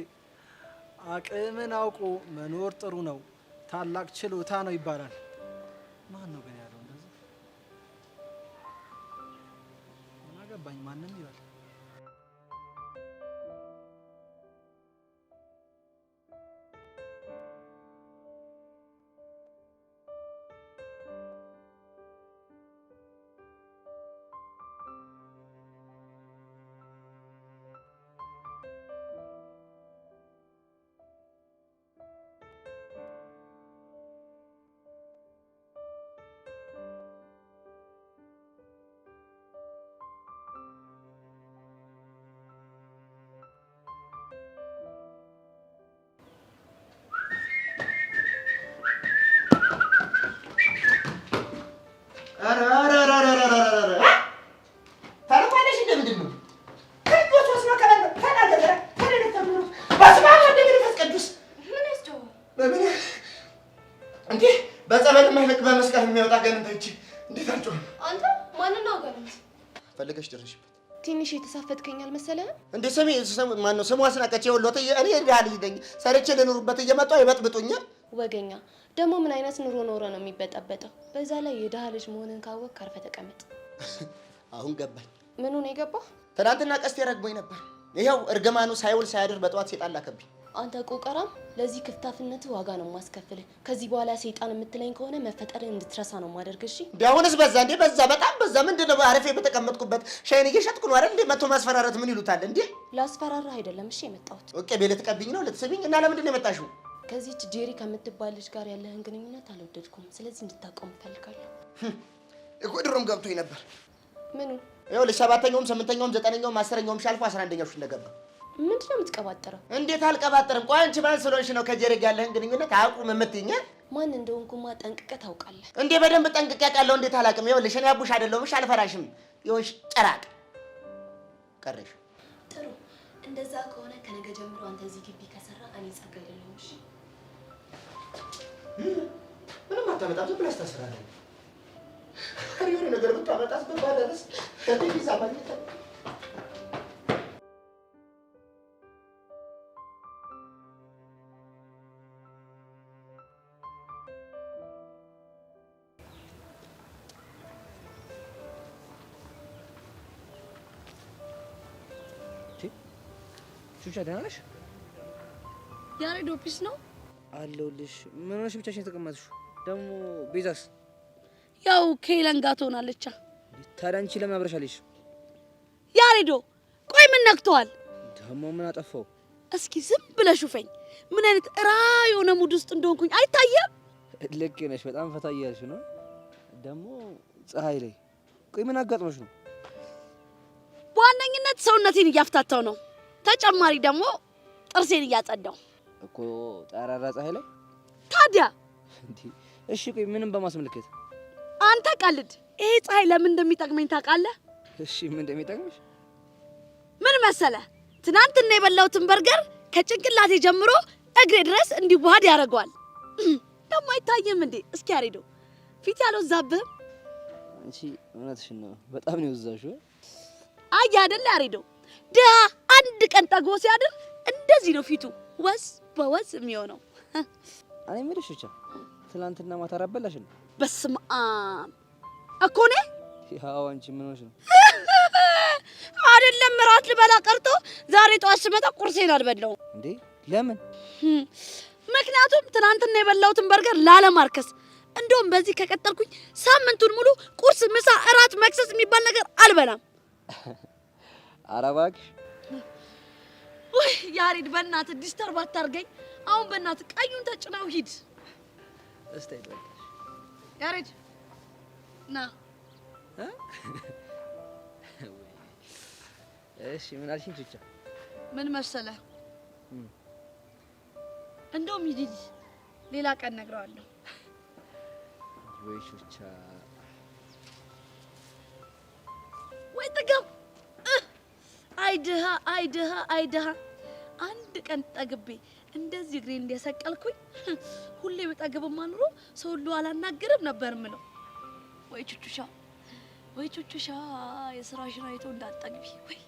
አቅምን አውቆ መኖር ጥሩ ነው፣ ታላቅ ችሎታ ነው ይባላል። ማን ነው ግን ያለው እንደዚህ? ምን አገባኝ ማንም ይላል። በጸበል ማይለቅ በመስቀል የሚወጣ ገንንተች እንዴት አልጮህ? አንተ ማንን ነው ገንንት ፈልገሽ ደረሽበት? ትንሽ የተሳፈጥከኝ አልመሰለህም እንዴ? ማን ነው ስሟ? አስናቀች የወሎት እኔ ዳል ይደኝ ሰርቼ ልኑርበት እየመጣ ይበጥብጡኛል። ወገኛ ደግሞ ምን አይነት ኑሮ ኖረ ነው የሚበጣበጠው? በዛ ላይ የደሃ ልጅ መሆንን ካወቅ ካርፈ ተቀመጥ። አሁን ገባኝ። ምኑ ነው የገባህ? ትናንትና ቀስቴ ረግቦኝ ነበር። ይኸው እርግማኑ ሳይውል ሳያድር በጠዋት ሴጣን ላከብኝ። አንተ ቆቀራም ለዚህ ክፍታፍነት ዋጋ ነው ማስከፍልህ። ከዚህ በኋላ ሰይጣን የምትለኝ ከሆነ መፈጠርን እንድትረሳ ነው ማደርግ። እሺ ቢያውንስ በዛ እንዴ? በዛ በጣም በዛ። ምንድነው አረፌ በተቀመጥኩበት ሻይን እየሸጥኩ ነው አይደል እንዴ? መቶ ማስፈራራት ምን ይሉታል እንዴ? ላስፈራራህ አይደለም እሺ የመጣሁት። ኦኬ ቤለ ተቀብኝ ነው ልትስብኝ እና ለምንድን ነው የመጣሽው? ከዚህች ጄሪ ከምትባል ልጅ ጋር ያለህን ግንኙነት አልወደድኩም። ስለዚህ እንድታቆም እፈልጋለሁ። እኮ ድሮም ገብቶኝ ነበር። ምኑ? ይኸውልሽ 7ኛውም 8ኛውም 9ኛውም 10ኛውም ሻልፎ 11ኛው ሽል ነገባ። ምንድነው የምትቀባጠረው? እንዴት አልቀባጠርም? ቆይ አንቺ ማን ስለሆንሽ ነው ከጄሪ ጋር ያለህን ግንኙነት አቁም የምትይኝ? ማን እንደሆንኩማ ጠንቅቀህ ታውቃለህ። እንዴ በደንብ ጠንቅቄ አውቃለሁ። እንዴት አላውቅም? ይኸውልሽ እኔ አቡሽ አይደለሁም። እሺ አልፈራሽም። ይኸውልሽ ጭራቅ ቀረሽ። ጥሩ እንደዛ ከሆነ ከነገ ጀምሮ አንተ እዚህ ግቢ ከሰራ እኔ ጸጋ አይደለሁም። እሺ ምንም አታመጣም። ዝም ብለሽ ታስራለህ። የሆነ ነገር ብታመጣስ በባለረስ ከዚህ ማግኘት ቹቻ ደህና ነሽ? ያሬድ ኦፊስ ነው አለሁልሽ። ምን ሆነሽ ብቻሽን የተቀመጥሽው? ደግሞ ቤዛስ? ያው ከሄለን ጋር ትሆናለች። ታዲያ አንቺ ለምን አብረሽ አለሽ? ያሬዶ ቆይ ምን ነክቷል? ደግሞ ምን አጠፋው? እስኪ ዝም ብለሽ ሹፈኝ። ምን አይነት የሆነ ሙድ ውስጥ እንደሆንኩኝ አይታየም? ልክ ነሽ። በጣም ፈታ እያልሽ ነው። ደግሞ ፀሐይ ላይ ቆይ ምን አጋጥሞሽ ነው? በዋነኝነት ሰውነቴን እያፍታታው ነው። ተጨማሪ ደግሞ ጥርሴን እያጸዳው እኮ ጠራራ ፀሐይ ላይ። ታዲያ እንዴ እሺ ቆይ ምንም በማስመልከት አንተ ቀልድ። ይሄ ፀሐይ ለምን እንደሚጠቅመኝ ታውቃለህ? እሺ ምን እንደሚጠቅምሽ? ምን መሰለህ? ትናንትና የበላሁትን በርገር ከጭንቅላቴ ጀምሮ እግሬ ድረስ እንዲዋሃድ ያደርገዋል። ደግሞ አይታየም እንዴ? እስኪ ያሬዶ ፊት ያለው ዛብህ አንቺ እውነትሽን ነው። በጣም ነው የወዛሽው። አይ አይደለ ያሬዶ ድሃ አንድ ቀን ጠግቦ ሲያድር እንደዚህ ነው ፊቱ ወዝ በወዝ የሚሆነው። እኔ የምልሽ ብቻ ትናንትና ማታ አራበላሽ ነው? በስመ አብ እኮ ነው። ያው አንቺ ምን ሆነሽ ነው? አይደለም እራት ልበላ ቀርቶ ዛሬ ጠዋት ስመጣ ቁርሴን አልበላሁም። እንዴ ለምን? ምክንያቱም ትናንትና የበላሁትን በርገር ላለማርከስ። እንደውም በዚህ ከቀጠልኩኝ ሳምንቱን ሙሉ ቁርስ፣ ምሳ፣ እራት፣ መክሰስ የሚባል ነገር አልበላም። ኧረ እባክሽ ወይ ያሬድ በእናትህ ዲስተርብ አታርገኝ። አሁን በእናትህ ቀዩን ተጭናው ሂድ። እስቲ አይበልሽ ያሬድ ና። እሺ ምን አልሽኝ? ቹቻ ምን መሰለህ እንደውም ሂድ፣ ሌላ ቀን እነግረዋለሁ። ወይ ቹቻ ወይ ጥገብ። አይድሃ አይድሃ አይድሃ አንድ ቀን ጠግቤ እንደዚህ እግሬን እንደሰቀልኩኝ ሁሌ በጠግብማ ኑሮ ሰው ሁሉ አላናገርም ነበር ምለው። ወይ ቹቹሻ ወይ ቹቹሻ የስራሽን አይቶ እንዳጠግቢ ወይ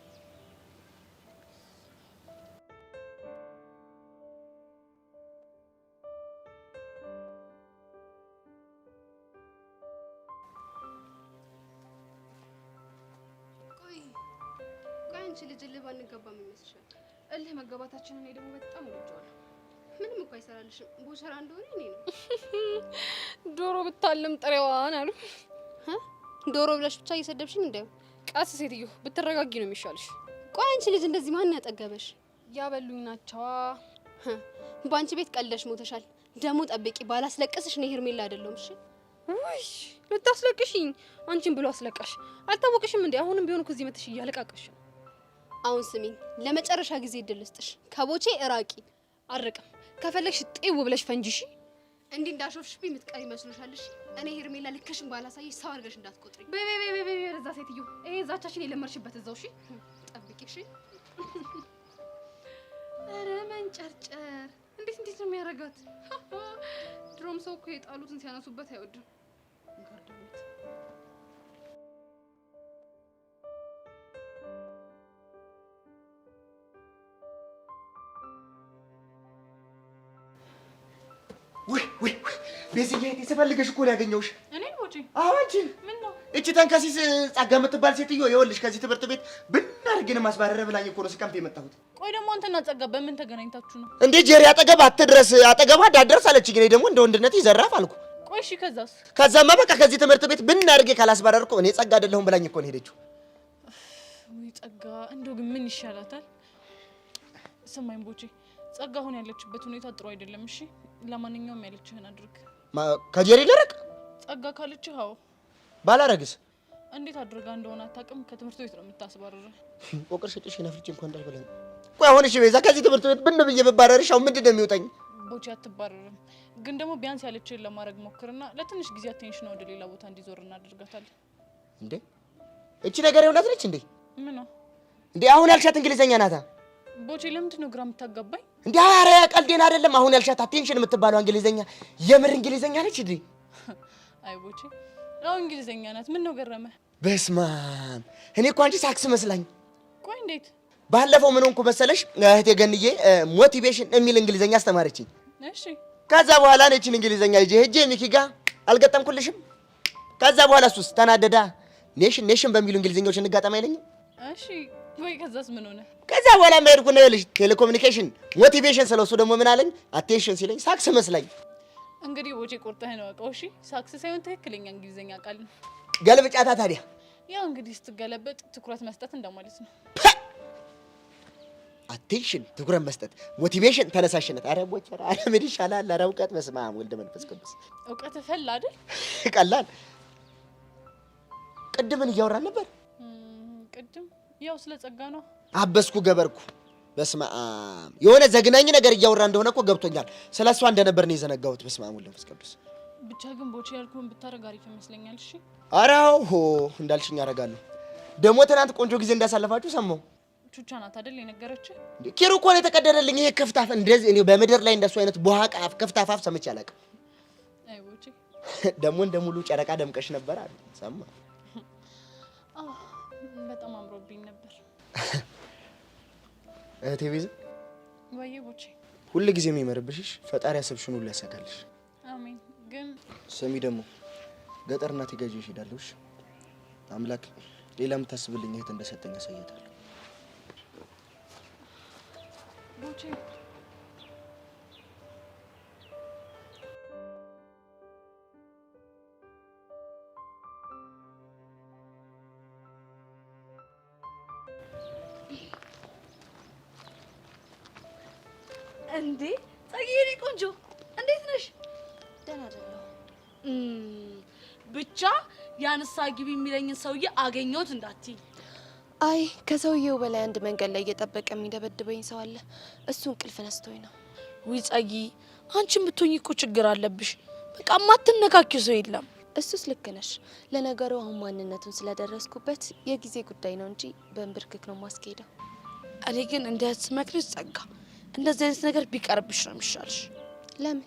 አንቺ ልጅ ልባ እንገባም ይመስልሻል? እልህ መገባታችንን እኔ ደግሞ በጣም ወድጄዋለሁ። ምንም እኮ አይሰራልሽም። ቦቸራ እንደሆነ እኔ ነው። ዶሮ ብታልም ጥሬዋን አሉ። ዶሮ ብለሽ ብቻ እየሰደብሽኝ እንደው። ቀስ ሴትዮ ብትረጋጊ ነው የሚሻልሽ። ቆይ አንቺ ልጅ እንደዚህ ማን ያጠገበሽ? ያበሉኝ ናቸዋ። በአንቺ ቤት ቀልደሽ ሞተሻል። ደግሞ ጠብቂ፣ ባላስለቅስሽ እኔ ሄርሜላ አይደለሁም። እሺ ውይ ልታስለቅሽኝ? አንቺን ብሎ አስለቃሽ። አልታወቅሽም እንዴ? አሁንም ቢሆን እኮ እዚህ መተሽ እያለቃቀሽ ነው። አሁን ስሚኝ፣ ለመጨረሻ ጊዜ እድል ልስጥሽ። ከቦቼ እራቂ። አርቅም ከፈለግሽ ጤው ብለሽ ፈንጂሽ። እንዲህ እንዳሾፍሽብኝ የምትቀሪ መስሎሻል? እሺ እኔ ሄርሜላ ልክሽን ባላሳይሽ ሰው አድርገሽ እንዳትቆጥሪ። በይ እዛ ሴትዮ፣ ይሄ ዛቻችን የለመርሽበት እዛው። እሺ ጠብቂ። እሺ ኧረ መንጨርጨር እንዴት ነው የሚያረጋት? ድሮም ሰው እኮ የጣሉትን ሲያነሱበት አይወድም። ጋርዳዊት ወይ ቤዝዬ የተፈልገሽ እኮ ነው ያገኘሁሽ። እኔ ቦጪ? አዎ አንቺን። ምን ነው? እቺ ተንከሲስ ጸጋ የምትባል ሴትዮ ይኸውልሽ ከዚህ ትምህርት ቤት ብናርግን ማስባረረ ብላኝ እኮ ነው ስቀምጥ የመጣሁት። ቆይ ደግሞ አንተና ጸጋ በምን ተገናኝታችሁ ነው? እንዴ ጄሪ አጠገብ አትድረስ አጠገቧ እንዳትደርስ አለችኝ። እኔ ደግሞ እንደ ወንድነት ይዘራፍ አልኩ። ቆይ እሺ ከዛስ? ከዛማ በቃ ከዚህ ትምህርት ቤት ብናርግ ካላስባረርኩ እኔ ጸጋ አይደለሁም ብላኝ እኮ ነው ሄደችው። ወይ ጸጋ እንደው ግን ምን ይሻላታል? ስማኝ ቦጪ፣ ጸጋ አሁን ያለችበት ሁኔታ ጥሩ አይደለም። እሺ ለማንኛውም ያለችህን አድርግ። ከጄሪ ልርቅ? ጸጋ ካለችህ አዎ። ባላረግስ? እንዴት አድርጋ እንደሆነ አታውቅም። ከትምህርት ቤት ነው የምታስባረረ። ቆቅር ሸጭሽ ነፍርጭ እንኳን እንዳልበላኝ። ቆይ አሁን እሺ ቤዛ ከዚህ ትምህርት ቤት ብን ብዬ ብባረርሽ አሁን ምንድን ነው የሚወጣኝ? ቦቼ አትባረርም፣ ግን ደግሞ ቢያንስ ያለችህን ለማድረግ ሞክርና ለትንሽ ጊዜ አቴንሽን ወደ ሌላ ቦታ እንዲዞር እናደርጋታለን። እንዴ እቺ ነገር የእውነት ነች እንዴ? ምን ነው እንዴ? አሁን ያልሻት እንግሊዘኛ ናታ? ቦቼ ለምንድን ነው ግራ የምታጋባኝ? እንዴ ኧረ ቀልዴን አይደለም። አሁን ያልሻት አቴንሽን የምትባለው እንግሊዘኛ የምር እንግሊዘኛ ነች እንዴ? አይ ቦቼ አዎ እንግሊዘኛ ናት። ምን ነው ገረመ? በስማም እኔ እኮ አንቺ ሳክስ መስላኝ። ቆይ እንዴት? ባለፈው ምን ሆንኩ መሰለሽ? እህቴ ገንዬ ሞቲቬሽን የሚል እንግሊዘኛ አስተማረችኝ። እሺ ከዛ በኋላ ነችን እንግሊዘኛ ይዤ ሄጄ ሚኪ ጋር አልገጠምኩልሽም? ከዛ በኋላ እሱስ ተናደዳ ኔሽን በሚሉ እንግሊዘኛዎች እንጋጠም አይለኝም? እሺ ወይ ከዛስ ምን ሆነ? ከዛ በኋላ ማይርኩ ነው ይልሽ ቴሌኮሙኒኬሽን ሞቲቬሽን ስለሱ ደግሞ ምን አለኝ? አቴንሽን ሲለኝ ሳክስ መስላኝ። እንግዲህ ቦቼ ቆርጠህ ነው አውቀው። እሺ ሳክስ ሳይሆን ትክክለኛ እንግሊዘኛ ቃል ነው። ገልብጫታ ታዲያ። ያው እንግዲህ ስትገለበጥ ትኩረት መስጠት እንደማለት ነው። አቴንሽን ትኩረት መስጠት፣ ሞቲቬሽን ተነሳሽነት። አረ ቦቸራ አረ ምን ይሻላል? አረ እውቀት በስመ አብ ወልደ መንፈስ ቅዱስ። እውቀት ፈል አይደል? ቀላል። ቅድምን እያወራን ነበር። ቅድም ያው ስለ ጸጋ ነው። አበስኩ ገበርኩ። በስመ አብ የሆነ ዘግናኝ ነገር እያወራ እንደሆነ እኮ ገብቶኛል። ስለሷ እንደነበር ነው የዘነጋሁት። በስመ አብ ወልደ መንፈስ ቅዱስ። ብቻ ግን ቦቼ ያልኩህን ብታረግ አሪፍ ይመስለኛል። እሺ አራው ሆ እንዳልሽኝ አደርጋለሁ። ደግሞ ትናንት ቆንጆ ጊዜ እንዳሳለፋችሁ ሰማሁ። ቹቻ ናት አይደል የነገረችህ? ኪሩ እኮ ነው የተቀደደልኝ። ይሄ ክፍታፍ እንደዚህ እኔ በምድር ላይ እንደሱ አይነት በኋቃ ክፍታፋፍ ሰምቼ አላውቅም። አይ ቦቼ ደግሞ እንደ ሙሉ ጨረቃ ደምቀሽ ነበር አሉ ሰማ። በጣም አምሮብኝ ነበር። እህቴ ቤዛ ወይ ቦቼ ሁሉ ጊዜ የሚመርብሽሽ ፈጣሪ ያሰብሽውን ሁሉ ያሳካልሽ። አሜን። ግን ስሚ ደግሞ ገጠር እናቴ ጋር ይዤሽ እሄዳለሁ። አምላክ ሌላ የምታስብልኝ እህት እንደሰጠኝ ያሳያታል። ቦቼ እንዴ ጸጊዬ ቆንጆ እንዴት ነሽ? ደህና አይደለሁ። ብቻ ያንሳ ግቢ የሚለኝን ሰውዬ አገኘሁት እንዳትይ። አይ ከሰውየው በላይ አንድ መንገድ ላይ እየጠበቀ የሚደበድበኝ ሰው አለ። እሱ እንቅልፍ ነስቶኝ ነው። ውይ ጸጊ፣ አንቺም ብትሆኚ እኮ ችግር አለብሽ። በቃ ማትነካኪው ሰው የለም። እሱስ ልክ ነሽ። ለነገሩ አሁን ማንነቱን ስለደረስኩበት የጊዜ ጉዳይ ነው እንጂ በእንብርክክ ነው ማስኬደው። እኔ ግን እንደምትመክሪው ጸጋ እንደዚህ አይነት ነገር ቢቀርብሽ ነው የሚሻልሽ። ለምን?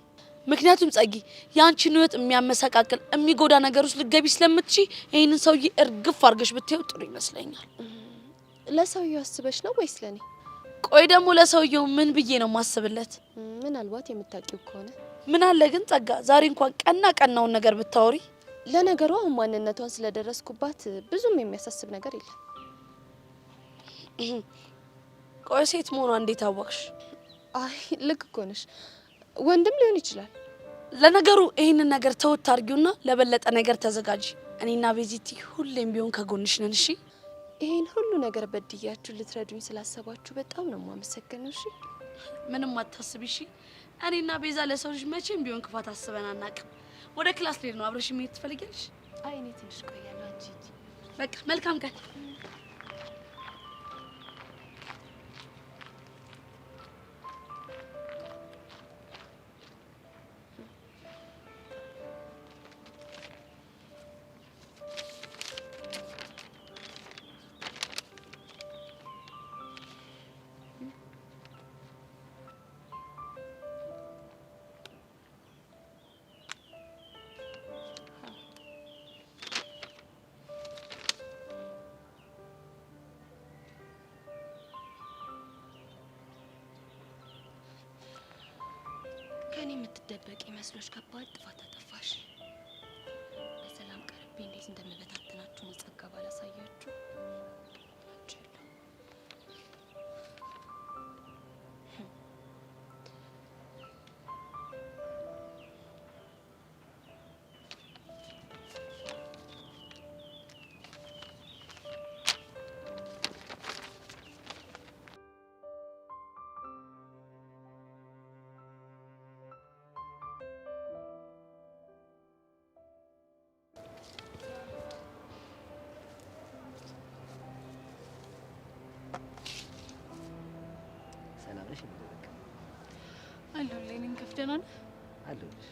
ምክንያቱም ጸጊ ያንቺን ህይወት የሚያመሰቃቅል የሚጎዳ ነገር ውስጥ ልትገቢ ስለምትችይ ይሄንን ሰውዬ እርግፍ አድርገሽ ብትይው ጥሩ ይመስለኛል። ለሰውየው አስበሽ ነው ወይስ ለኔ? ቆይ ደግሞ ለሰውየው ምን ብዬ ነው ማስብለት? ምናልባት የምታውቂው ከሆነ ምን አለ ግን ጸጋ ዛሬ እንኳን ቀናውን ነገር ብታወሪ። ለነገሩ አሁን ማንነቷን ስለደረስኩባት ብዙም የሚያሳስብ ነገር የለም። ቆይ ሴት መሆኗ እንዴት አወቅሽ? አይ ልክ እኮ ነሽ። ወንድም ሊሆን ይችላል። ለነገሩ ይሄንን ነገር ተውት አድርጊውና ለበለጠ ነገር ተዘጋጂ። እኔና ቤዚቲ ሁሌም ቢሆን ከጎንሽ ነን። እሺ? ይሄን ሁሉ ነገር በድያችሁ ልትረዱኝ ስላሰባችሁ በጣም ነው የማመሰግነው። እሺ? ምንም አታስቢ። እሺ? እኔና ቤዛ ለሰው ልጅ መቼም ቢሆን ክፋት አስበን አናውቅም። ወደ ክላስ ልሄድ ነው። አብረሽ መሄድ ትፈልጊያለሽ? አይ እኔ ትንሽ ቆያለሁ። አንቺ በቃ መልካም ቀን። ከኔ የምትደበቂ መስሎሽ ከባድ ጥፋት አጠፋሽ። በሰላም ቀርቤ እንዴት እንደምበታትናችሁ ጸጋ ባላሳያችሁ። አለሁልህ። እኔን ከፍ ደህና ነህ? አለሁልሽ።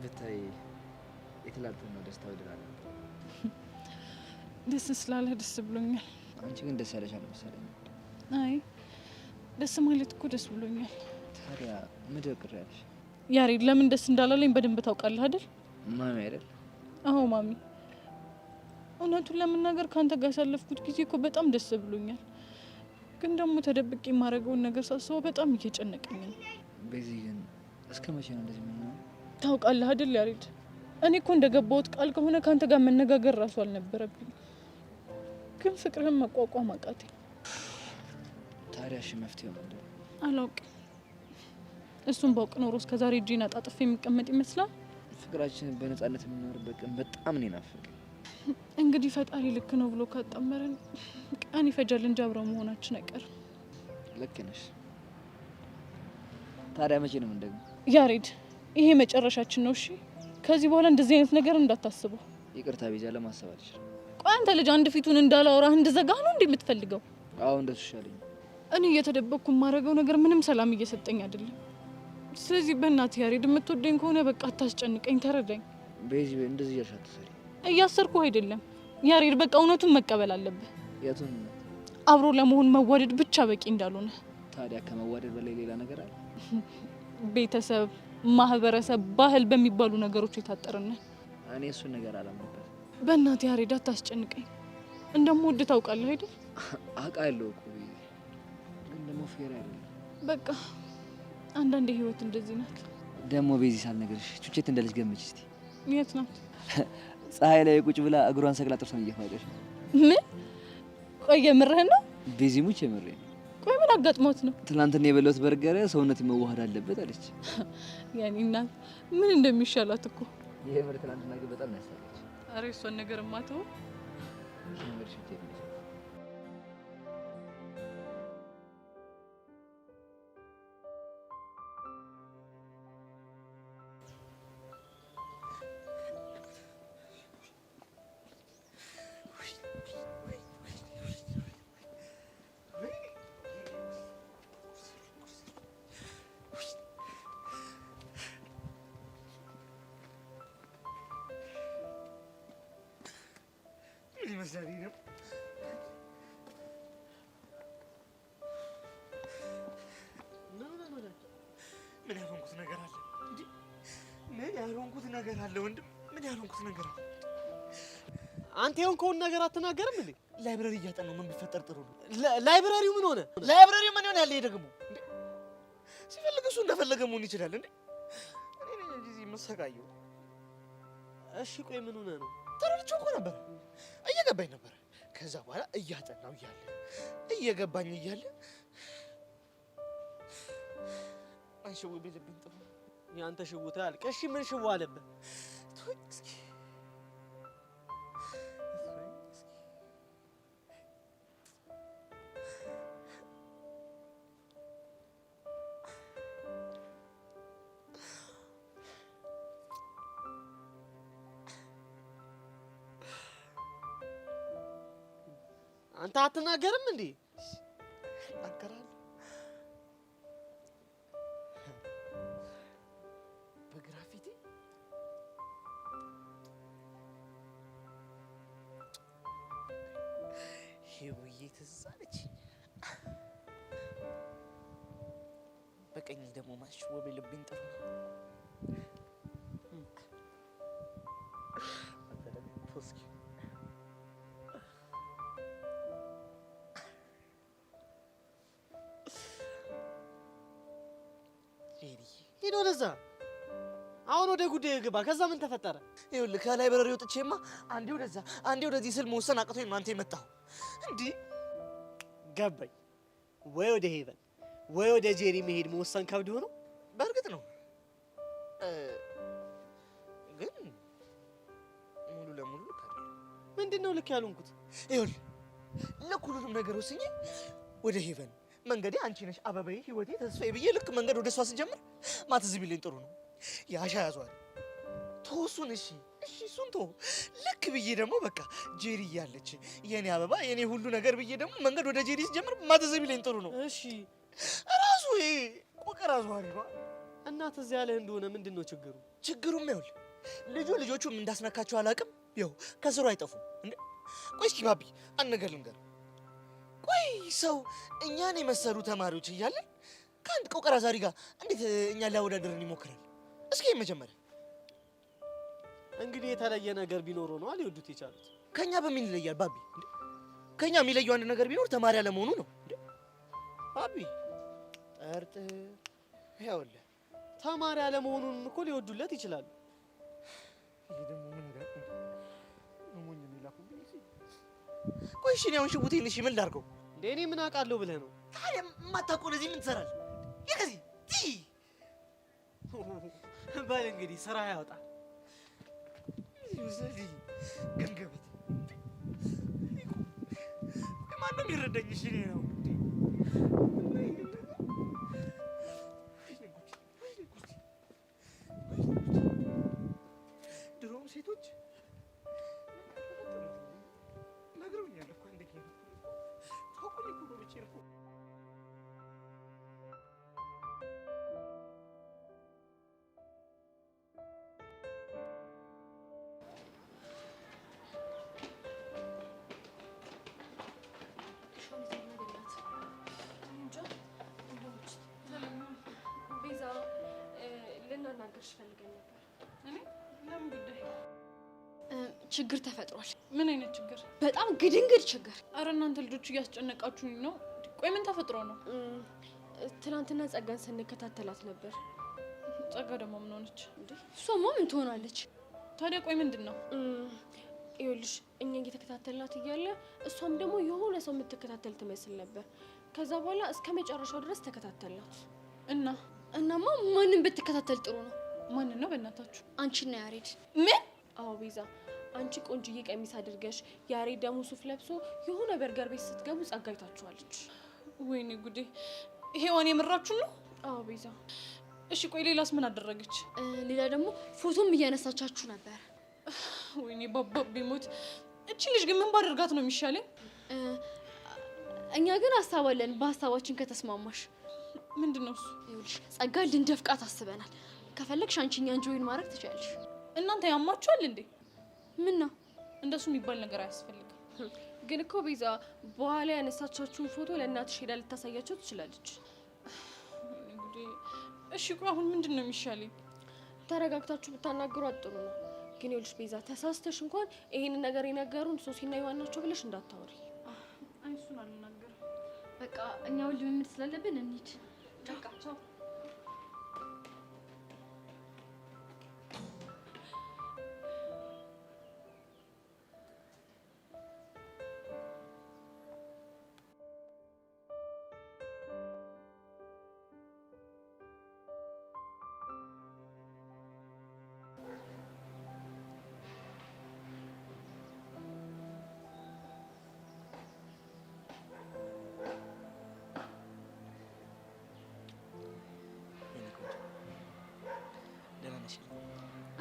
ብታይ የትላንትናው ደስታ ወደር አለ። ደስ ስላለህ ደስ ብሎኛል። አንቺ ግን ደስ ያለሽ አልመሰለኝም። አይ ደስ ማለት እኮ ደስ ብሎኛል። ታዲያ ምንድን ቅር ያለሽ? ያሬድ ለምን ደስ እንዳላለኝ በደንብ ታውቃለህ አይደል? ማሚ አይደል? አዎ ማሚ። እውነቱን ለመናገር ካንተ ጋር ያሳለፍኩት ጊዜ እኮ በጣም ደስ ብሎኛል። ግን ደግሞ ተደብቄ የማደርገውን ነገር ሳስበው በጣም እየጨነቀኝ ነው። በዚህ ግን እስከ መቼ ነው እንደዚህ የምንሆነው? ታውቃለህ አይደል ያሬድ፣ እኔ እኮ እንደገባሁት ቃል ከሆነ ካንተ ጋር መነጋገር ራሱ አልነበረብኝ። ግን ፍቅርህን መቋቋም አቃተኝ። ታዲያ እሺ መፍትሄው ምንድን ነው? አላውቅም። እሱን ባውቅ ኖሮ እስከዛሬ እጄን አጣጥፌ የሚቀመጥ ይመስላል። ፍቅራችንን በነፃነት የምንኖርበት ቀን በጣም ነው ናፈቀኝ። እንግዲህ ፈጣሪ ልክ ነው ብሎ ካጣመረን ቀን ይፈጃል እንጂ አብረው መሆናችን አይቀርም። ልክ ነሽ። ታዲያ መቼ ነው የምንደግመው? ያሬድ ይሄ መጨረሻችን ነው። እሺ ከዚህ በኋላ እንደዚህ አይነት ነገር እንዳታስበው። ይቅርታ ቤዛ፣ ለማሰብ አልችልም። ቆይ አንተ ልጅ አንድ ፊቱን እንዳላወራህ እንድዘጋህ ነው እንዴ የምትፈልገው? አዎ እንደሱ ይሻለኝ። እኔ እየተደበቅኩ የማደርገው ነገር ምንም ሰላም እየሰጠኝ አይደለም። ስለዚህ በእናትህ ያሬድ የምትወደኝ ከሆነ በቃ አታስጨንቀኝ፣ ተረዳኝ። ቤዚ እንደዚህ እያልሽ አትሰሪ። እያሰርኩ አይደለም ያሬድ፣ በቃ እውነቱን መቀበል አለብህ። የቱን? አብሮ ለመሆን መዋደድ ብቻ በቂ እንዳልሆነ። ታዲያ ከመዋደድ በላይ ሌላ ነገር አለ? ቤተሰብ፣ ማህበረሰብ፣ ባህል በሚባሉ ነገሮች የታጠረን። እኔ እሱን ነገር አላምንበት። በእናትህ ያሬድ አታስጨንቀኝ። እንደምወድ ታውቃለህ አይደል? አውቃለሁ እኮ ግን ደግሞ ፌር አይደለም። በቃ አንዳንዴ ህይወት እንደዚህ ናት። ደግሞ ቤዚ ሳልነግርሽ ቹቼት እንደልጅ ገመች እስቲ። የት ናት? ፀሐይ ላይ ቁጭ ብላ እግሯን ሰቅላ ጥርሷን እየፋቀች ነው። ምን? ቆይ የምርህን ነው? ቤዚ ሙች የምሬን። ቆይ ምን አጋጥሞት ነው? ትናንትና የበላሁት በርገር ሰውነት መዋሃድ አለበት አለች። ያኔ እናት ምን እንደሚሻላት እኮ። የምር ትናንትና ግን በጣም ያሳለች። አረ እሷን ነገር ማተው ምን ያልሆንኩት ነገር አለ? ምን ያልሆንኩት ነገር አለ ወንድም? ምን ያልሆንኩት ነገር አለ? አንተ የሆንከውን ነገር አትናገርም እንዴ? ላይብረሪ እያጠናሁ ምን ቢፈጠር ጥሩ ነው? ላይብረሪው ምን ሆነ? ላይብረሪው ምን ሆነ? ያለ ደግሞ ሲፈልግ እሱ እንደፈለገ መሆን ይችላል እንዴ? እኔ ነኝ እንጂ እዚህ የምሰቃየው። እሺ ቆይ ምን ሆነ ነው? ተረድቼው እኮ ነበር፣ እየገባኝ ነበር። ከዛ በኋላ እያጠናሁ እያለ እየገባኝ እያለ አንሽው ቢልብኝ ጥሩ። ያንተ ሽውታ ያልቅ። እሺ ምን ሽው አለብህ? እስኪ አንተ አትናገርም እንዴ? እናገራለሁ። በግራፊቲ ሄውዬ ትዝ አለችኝ። በቀኝ ደግሞ ማሽወብ ልብኝ ጥሩ ነው። ሄዶ ወደዛ። አሁን ወደ ጉዳይ ግባ። ከዛ ምን ተፈጠረ? ይኸውልህ ከላይብረሪ ወጥቼማ አንዴ ወደዛ አንዴ ወደዚህ ስል መወሰን አቅቶኝ ነው አንተ የመጣኸው። እንዲህ ገባኝ። ወይ ወደ ሄቨን ወይ ወደ ጄሪ መሄድ መወሰን ከብድ ሆኖ። በእርግጥ ነው ግን ሙሉ ለሙሉ ልክ አይደለም። ምንድን ነው ልክ ያልሆንኩት? ይኸውልህ ልክ ሁሉንም ነገር ወስኜ ወደ ሄቨን መንገዴ አንቺ ነሽ አበባዬ ህይወቴ ተስፋዬ ብዬ ልክ መንገድ ወደ እሷ ስጀምር ማትዝ ቢልኝ ጥሩ ነው። ያሻ ያዟል ተወሱን። እሺ እሱን ተው። ልክ ብዬ ደግሞ በቃ ጄሪ እያለች የኔ አበባ የኔ ሁሉ ነገር ብዬ ደግሞ መንገድ ወደ ጄሪ ስጀምር ማትዝ ቢልኝ ጥሩ ነው። እሺ ራሱ ይሄ ቆቀራ ዟሪ ነው። እናት እዚያ ያለህ እንደሆነ ምንድን ነው ችግሩ? ችግሩም ይኸውልህ ልጆቹም እንዳስነካቸው አላውቅም። ይኸው ከስሩ አይጠፉም እንዴ። ቆይ እስኪ ባቢ አንድ ነገር ልንገርህ። ቆይ ሰው እኛን የመሰሉ ተማሪዎች እያለን ከአንድ ቆቀራ ዛሪ ጋር እንዴት እኛን ሊያወዳደርን ይሞክራል? እስኪ መጀመሪያ እንግዲህ የተለየ ነገር ቢኖረው ነው ሊወዱት የቻሉት። ከኛ በምን ይለያል ባቢ? ከኛ የሚለየው አንድ ነገር ቢኖር ተማሪ አለመሆኑ ነው እንዴ ባቢ። ጠርጥር ይኸውልህ ተማሪ አለመሆኑን እኮ ሊወዱለት ይችላሉ። ይሄ ደግሞ ምን ነገር ሞኝ የሚላኩብኝ። ቆይ እሺ እኔ አሁን ሽጉጤን እሺ ምን ላድርገው እንዴ? እኔ ምን አውቃለሁ ብለህ ነው? ታዲያ የማታውቀው ለዚህ ምን ትሰራለህ? ይከዚህ በል እንግዲህ ስራ ያወጣ ገንገበት ማንም ይረዳኝ። እሺ እኔ ነው ድሮም ሴቶች ነግረውኛል እኮ እንዴት ነው ታውቁኝ እኮ ነው ብቻ እኮ ችግር ተፈጥሯል። ምን አይነት ችግር? በጣም ግድንግድ ችግር። አረ እናንተ ልጆች እያስጨነቃችሁኝ ነው። ቆይ ምን ተፈጥሮ ነው? ትናንትና ጸጋን ስንከታተላት ነበር። ጸጋ ደግሞ ምን ሆነች? እሷማ ምን ትሆናለች? ታዲያ ቆይ ምንድን ነው? ይኸውልሽ እኛ እየተከታተልናት እያለ እሷም ደግሞ የሆነ ሰው የምትከታተል ትመስል ነበር። ከዛ በኋላ እስከ መጨረሻው ድረስ ተከታተልናት። እናማ ማንን ብትከታተል ጥሩ ነው? ማንን ነው በእናታችሁ? አንቺና ያሬድ። ምን? አዎ ቤዛ፣ አንቺ ቆንጅዬ ቀሚስ አድርገሽ ያሬድ ደግሞ ሱፍ ለብሶ የሆነ በርገር ቤት ስትገቡ ጸጋ አይታችኋለች። ወይኔ ጉዴ! ይሄዋን የምራችሁ ነው? አዎ ቤዛ። እሺ ቆይ ሌላስ ምን አደረገች? ሌላ ደግሞ ፎቶም እያነሳቻችሁ ነበር። ወይኔ ባባ ቢሞት። እቺ ልጅ ግን ምን ባደርጋት ነው የሚሻለኝ? እኛ ግን ሀሳብ አለን፣ በሀሳባችን ከተስማማሽ። ምንድነው እሱ? ይኸውልሽ ጸጋ ልንደፍቃት አስበናል። ከፈለግሽ አንቺ እኛን ጆይን ማድረግ ትችያለሽ። እናንተ ያማችኋል እንዴ? ምን ነው? እንደሱ የሚባል ነገር አያስፈልግም። ግን እኮ ቤዛ በኋላ ያነሳቻችሁን ፎቶ ለእናትሽ ሄዳ ልታሳያቸው ትችላለች። እሺ ቆይ አሁን ምንድን ነው የሚሻለኝ? ተረጋግታችሁ ብታናግሯት ጥሩ ነው። ግን ይኸውልሽ ቤዛ ተሳስተሽ እንኳን ይሄንን ነገር የነገሩን ሶሲና ዮሐን ናቸው ብለሽ እንዳታወሪ። እሱን አልናገርም። በቃ እኛው ልምምድ ስላለብን እንሂድ። በቃ ቻው።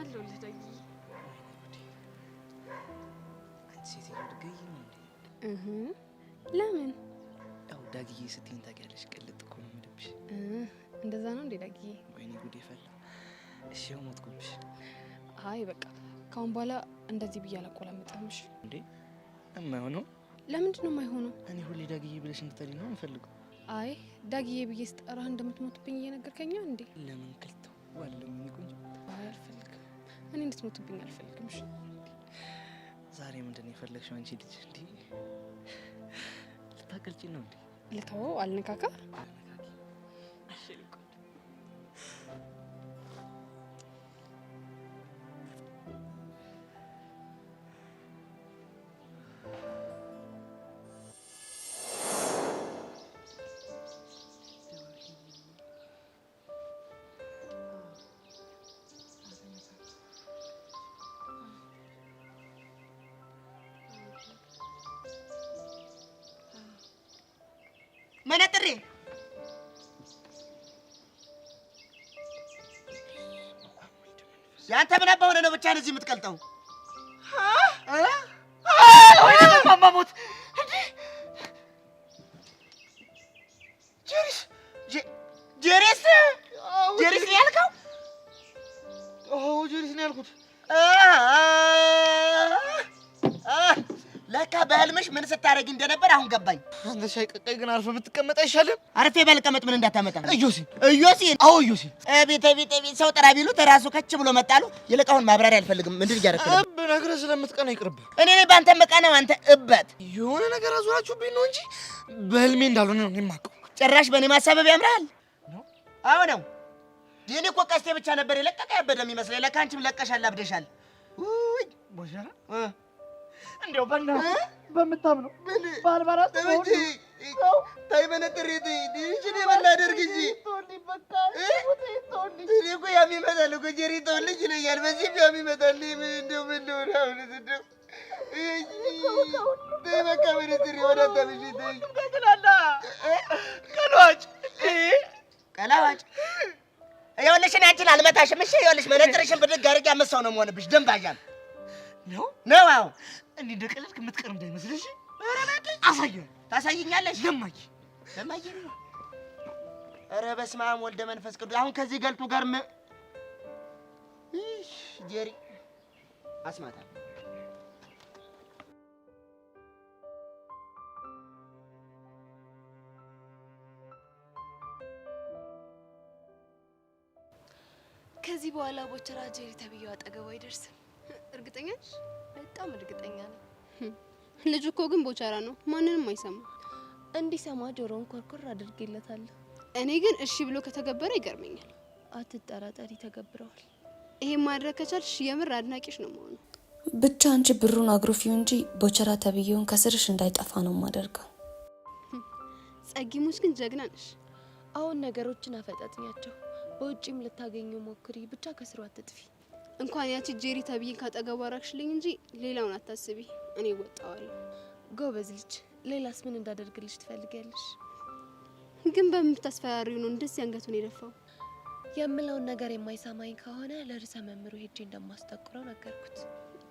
አለሁልህ ዳጊ። አንቺ ሴትዮ ልትገይኝ ነው እንዴ? ለምን? ያው ዳጊዬ ስትይኝ ታውቂያለሽ፣ ቅልጥ እኮ ነው የምልብሽ። እንደዛ ነው እንዴ ዳጊዬ? ወይኔ ጉዴ ፈላ። እሺ ያው ሞትኩብሽ። አይ በቃ ካሁን በኋላ እንደዚህ ብዬ አላቆላምጥምሽ። እንዴ የማይሆነው? ለምንድን ነው የማይሆነው? እኔ ሁሌ ዳጊዬ ብለሽ እንድትጠሪኝ ነው የምፈልገው። አይ ዳጊዬ ብዬ ስጠራህ እንደምትሞትብኝ እየነገርከኝ እንዴ? ለምን ክልተው ዋለው የሚቆኝ? አይ አልፈልግም። እኔ እንድትሞትብኝ አልፈልግም። እሺ ዛሬ ምንድን ነው የፈለግሽው አንቺ ልጅ? እንዴ ልታገልጪ ነው እንዴ? ልተወው? አልነካካ። መነጥሬ ያንተ ምን አባ ሆነ ነው ብቻህን እዚህ የምትቀልጠው? ወይ ማማሞት እንዴ! ጀሪስ ነው ያልከው? አዎ ጀሪስ ነው ያልኩት። ለካ በህልምሽ ምን ስታረጊ እንደነበር አሁን ገባኝ። አንተ ሻይ ቀቀይ ግን አርፈህ ብትቀመጥ አይሻልም? አርፌ ባልቀመጥ ምን እንዳታመጣ? እዮሲ አዎ እዮሲ ቤት ሰው ጠራ ቢሉት ራሱ ከች ብሎ መጣሉ። ይልቅ አሁን ማብራሪያ አልፈልግም። ምንድን እያደረክ ነው? ብነግርህ ስለምትቀና ይቅርብህ። እኔ በአንተ መቃናው አንተ እበት የሆነ ነገር አዙራችሁብኝ ነው እንጂ በህልሜ እንዳልሆነ ነው የማውቀው። ጭራሽ በእኔ ማሳበብ ያምራል? አዎ ነው። የኔ እኮ ቀስቴ ብቻ ነበር የለቀቀ ያበደ የሚመስለኝ። ለካ አንቺም ለቀሻል፣ አብደሻል። ውይ ቦሻራ እንዴው በምታምነው ባልባራት እንጂ ታይ መነጥሬ ዲሽ ነው ባላደርግ እንጂ እኔ እኮ የሚመጣል እኮ ጀሪቶ ልጅ ይለኛል። በዚህ የሚመጣል ምን እንደው አሁን እንደው በቃ መነጥሬ ወደ ተብሽ ተከላላ ቀላዋጭ ይኸውልሽ እኔ አንቺን አልመታሽም። እሺ ይኸውልሽ መነጥርሽን ብድግ አድርጌ አመሳው ነው የምሆንብሽ። ደንባዣም ነው። አዎ እንዴ እንደቀለልክ የምትቀር እንዳይመስልሽ። ኧረ እባክህ አሳየው። ታሳይኛለሽ? ለማይ ኧረ በስመ አብ ወልደ መንፈስ ቅዱስ። አሁን ከዚህ ገልጡ ጋር ጀሪ አስማታ ከዚህ በኋላ ቦቸራ ጀሪ ተብዬው አጠገቡ አይደርስም። እርግጠኛ ነሽ? በጣም እርግጠኛ ነኝ። ልጁ እኮ ግን ቦቻራ ነው፣ ማንንም አይሰማ። እንዲሰማ ጆሮውን ኮርኮር አድርጌለታለሁ። እኔ ግን እሺ ብሎ ከተገበረ ይገርመኛል። አትጠራጠሪ፣ ተገብረዋል። ይሄ ማድረግ ከቻልሽ የምር አድናቂሽ ነው መሆኑ። ብቻ አንቺ ብሩን አግሮፊው እንጂ ቦቸራ ተብዬውን ከስርሽ እንዳይጠፋ ነው ማደርገው። ጸጊሙስ ግን ጀግና ነሽ። አሁን ነገሮችን አፈጣጥኛቸው። በውጪም ልታገኙ ሞክሪ፣ ብቻ ከስሩ አትጥፊ። እንኳን ያቺ ጄሪ ተብዬን ካጠገቡ አራክሽልኝ እንጂ ሌላውን አታስቢ፣ እኔ ወጣዋለሁ። ጎበዝ ልጅ። ሌላስ ምን እንዳደርግልሽ ትፈልጊያለሽ? ግን በምን ተስፈራሪው ነው እንደዚህ አንገቱን የደፋው? የምለውን ነገር የማይሰማኝ ከሆነ ለርዕሰ መምህሩ ሄጄ እንደማስጠቁረው ነገርኩት።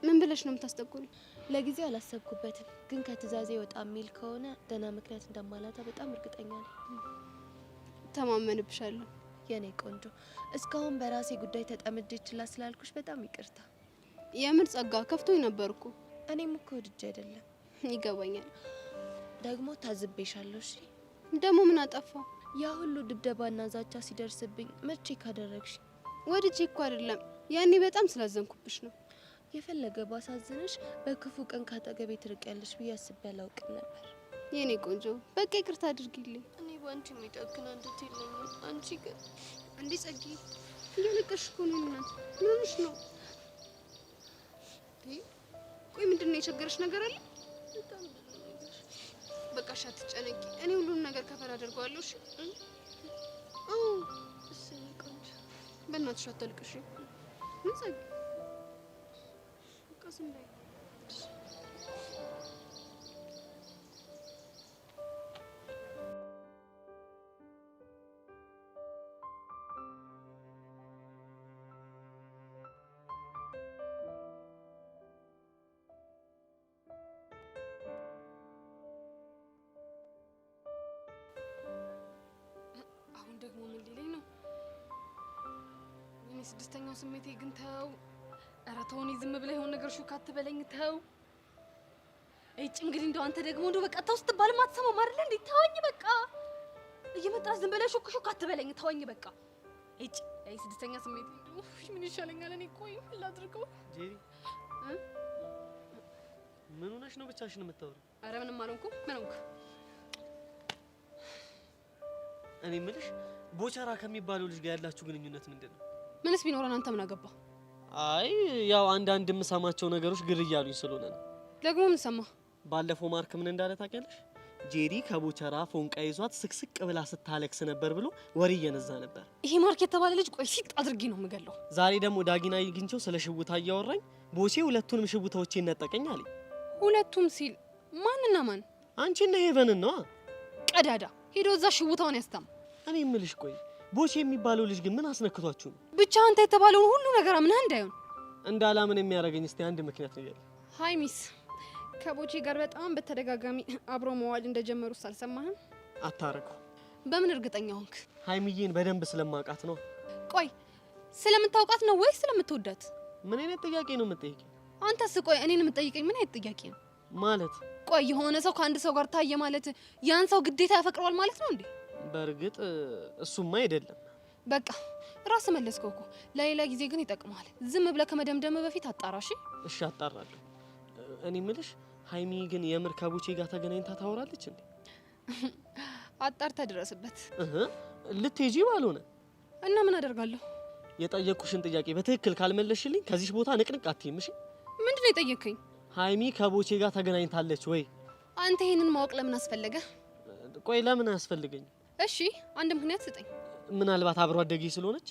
ምን ብለሽ ነው የምታስጠቁሪ? ለጊዜው አላሰብኩበትም፣ ግን ከትእዛዜ ወጣ የሚል ከሆነ ደህና ምክንያት እንደማላጣ በጣም እርግጠኛ ነኝ። ተማመንብሻለሁ የኔ ቆንጆ። እስካሁን በራሴ ጉዳይ ተጠምጄ ችላ ስላልኩሽ በጣም ይቅርታ። የምር ጸጋ ከፍቶኝ ነበርኩ። እኔም እኮ ወድጄ አይደለም። ይገባኛል። ደግሞ ታዝቤሻለሁ። እሺ ደግሞ ምን አጠፋው? ያ ሁሉ ድብደባና ዛቻ ሲደርስብኝ መቼ ካደረግሽ? ወድጄ እኮ አይደለም፣ ያኔ በጣም ስላዘንኩብሽ ነው። የፈለገ ባሳዝንሽ በክፉ ቀን ካጠገቤ ትርቂያለሽ ብዬ አስቤ አላውቅም ነበር። የኔ ቆንጆ በቃ ይቅርታ አድርጊልኝ። እኔ ባንቺ የሚጨክን አንጀት የለኝም። አንቺ ግን እንዴ ጸጊ እያለቀሽ እኮ ነው። እናት ምን ሆነሽ ነው? ቆይ ምንድን ነው የቸገረሽ ነገር አለ? በጣም ብዙ ነገር። በቃ እሺ አትጨነቂ፣ እኔ ሁሉንም ነገር ከፈር አደርገዋለሁ። እሺ እሺ ቆንጆ፣ በእናትሽ አታልቅሽ። ምን ጸጊ በቃ ዝም በይ። ደግሞ ምን ሊለኝ ነው? ወይኔ ስድስተኛው ስሜቴ ግን ተው። ኧረ ተው፣ እኔ ዝም ብለህ የሆነ ነገር ሹክ አትበለኝ ተው። እጭ እንግዲህ እንደው አንተ ደግሞ እንደው በቃ ተው ስትባልም አትሰማም አይደል እንዴ? ተወኝ በቃ። እየመጣህ ዝም ብለህ ሹክ ሹክ አትበለኝ ተወኝ በቃ። እጭ አይ ስድስተኛ ስሜቴ እንደው ምን ይሻለኛል? እኔ ቆይ ምን ላድርገው? ጄሪ ምን ሆነሽ ነው ብቻሽን የምታወሪው? ኧረ ምንም አልሆንኩም። ምን ሆንክ? እኔ የምልሽ ቦቸራ ከሚባለው ልጅ ጋር ያላችሁ ግንኙነት ምንድን ነው? ምንስ ቢኖረን አንተ ምን አገባ? አይ ያው አንዳንድ የምሰማቸው ነገሮች ግር እያሉኝ ስለሆነ ነው። ደግሞ ምን ሰማ? ባለፈው ማርክ ምን እንዳለ ታውቂያለሽ? ጄሪ ከቦቸራ ፎንቃ ይዟት ስቅስቅ ብላ ስታለቅስ ነበር ብሎ ወሬ እየነዛ ነበር። ይሄ ማርክ የተባለ ልጅ ቆይ ሲጥ አድርጌ ነው የምገለው። ዛሬ ደግሞ ዳጊና ይግንቸው ስለ ሽውታ እያወራኝ ቦቼ ሁለቱንም ሽውታዎቼን ነጠቀኝ አለኝ። ሁለቱም ሲል ማንና ማን? አንቺና ሄቨንን ነዋ። ቀዳዳ ሄዶ እዛ ሽውታውን ያስታም። እኔ የምልሽ ቆይ ቦቼ የሚባለው ልጅ ግን ምን አስነክቷችሁ ነው? ብቻ አንተ የተባለውን ሁሉ ነገር አምነህ እንዳይሆን እንዳላምን የሚያደርገኝ እስቲ አንድ ምክንያት ንገሪኝ። ሃይ ሚስ ከቦቼ ጋር በጣም በተደጋጋሚ አብሮ መዋል እንደጀመሩ ሳልሰማህም? አታረቁ። በምን እርግጠኛ ሆንክ? ሃይሚዬን በደንብ ስለማውቃት ነው። ቆይ ስለምታውቃት ነው ወይስ ስለምትወዳት? ምን አይነት ጥያቄ ነው የምትጠይቂኝ? አንተስ ቆይ እኔን የምትጠይቀኝ ምን አይነት ጥያቄ ነው? ማለት ቆይ የሆነ ሰው ከአንድ ሰው ጋር ታየ ማለት ያን ሰው ግዴታ ያፈቅረዋል ማለት ነው እንዴ? በእርግጥ እሱማ አይደለም። በቃ ራስ መለስከው እኮ። ለሌላ ጊዜ ግን ይጠቅማል። ዝም ብለህ ከመደምደም በፊት አጣራሽ። እሺ አጣራለሁ። እኔ የምልሽ ሃይሚ ግን የምር ከቦቼ ጋር ተገናኝታ ታወራለች እንዴ? አጣርታ ድረስበት። ልትሄጂ ባልሆነ እና ምን አደርጋለሁ? የጠየቅኩሽን ጥያቄ በትክክል ካልመለስሽልኝ ከዚህ ቦታ ንቅንቅ አትይም። እሺ ምንድነው የጠየቅከኝ? ሃይሚ ከቦቼ ጋር ተገናኝታለች ወይ? አንተ ይሄንን ማወቅ ለምን አስፈለገ? ቆይ ለምን አያስፈልገኝ? እሺ አንድ ምክንያት ስጠኝ። ምናልባት አብሮ አደጌ ስለሆነች?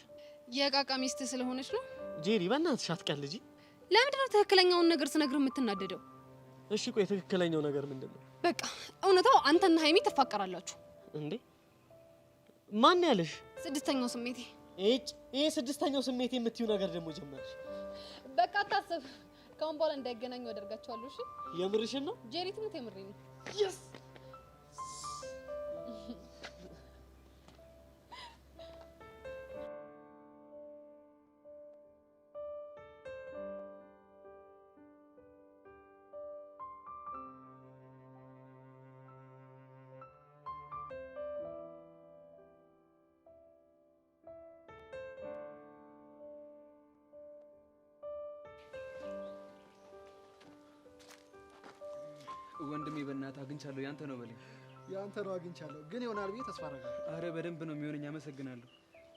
የቃቃ ሚስት ስለሆነች ነው? ጄሪ በእናትሽ አትቀልጂ። ለምንድነው ትክክለኛውን ነገር ስነግር የምትናደደው? እሺ ቆይ ትክክለኛው ነገር ምንድነው? በቃ እውነታው አንተና ሃይሚ ትፋቀራላችሁ። እንዴ ማን ያለሽ? ስድስተኛው ስሜቴ። ይሄ ስድስተኛው ስሜቴ የምትዩ ነገር ደግሞ ጀመርሽ። በቃ አታስብ፣ ከአሁን በኋላ እንዳይገናኙ አደርጋቸዋለሁ። እሺ የምርሽን ነው? ጄሪ ትሙት የምሬን ነው። የስ ወንድሜ በእናትህ አግኝቻለሁ። ያንተ ነው በለኝ። ያንተ ነው አግኝቻለሁ፣ ግን ይሆናል ብዬ ተስፋ አደርጋለሁ። አረ በደንብ ነው የሚሆነኝ። አመሰግናለሁ።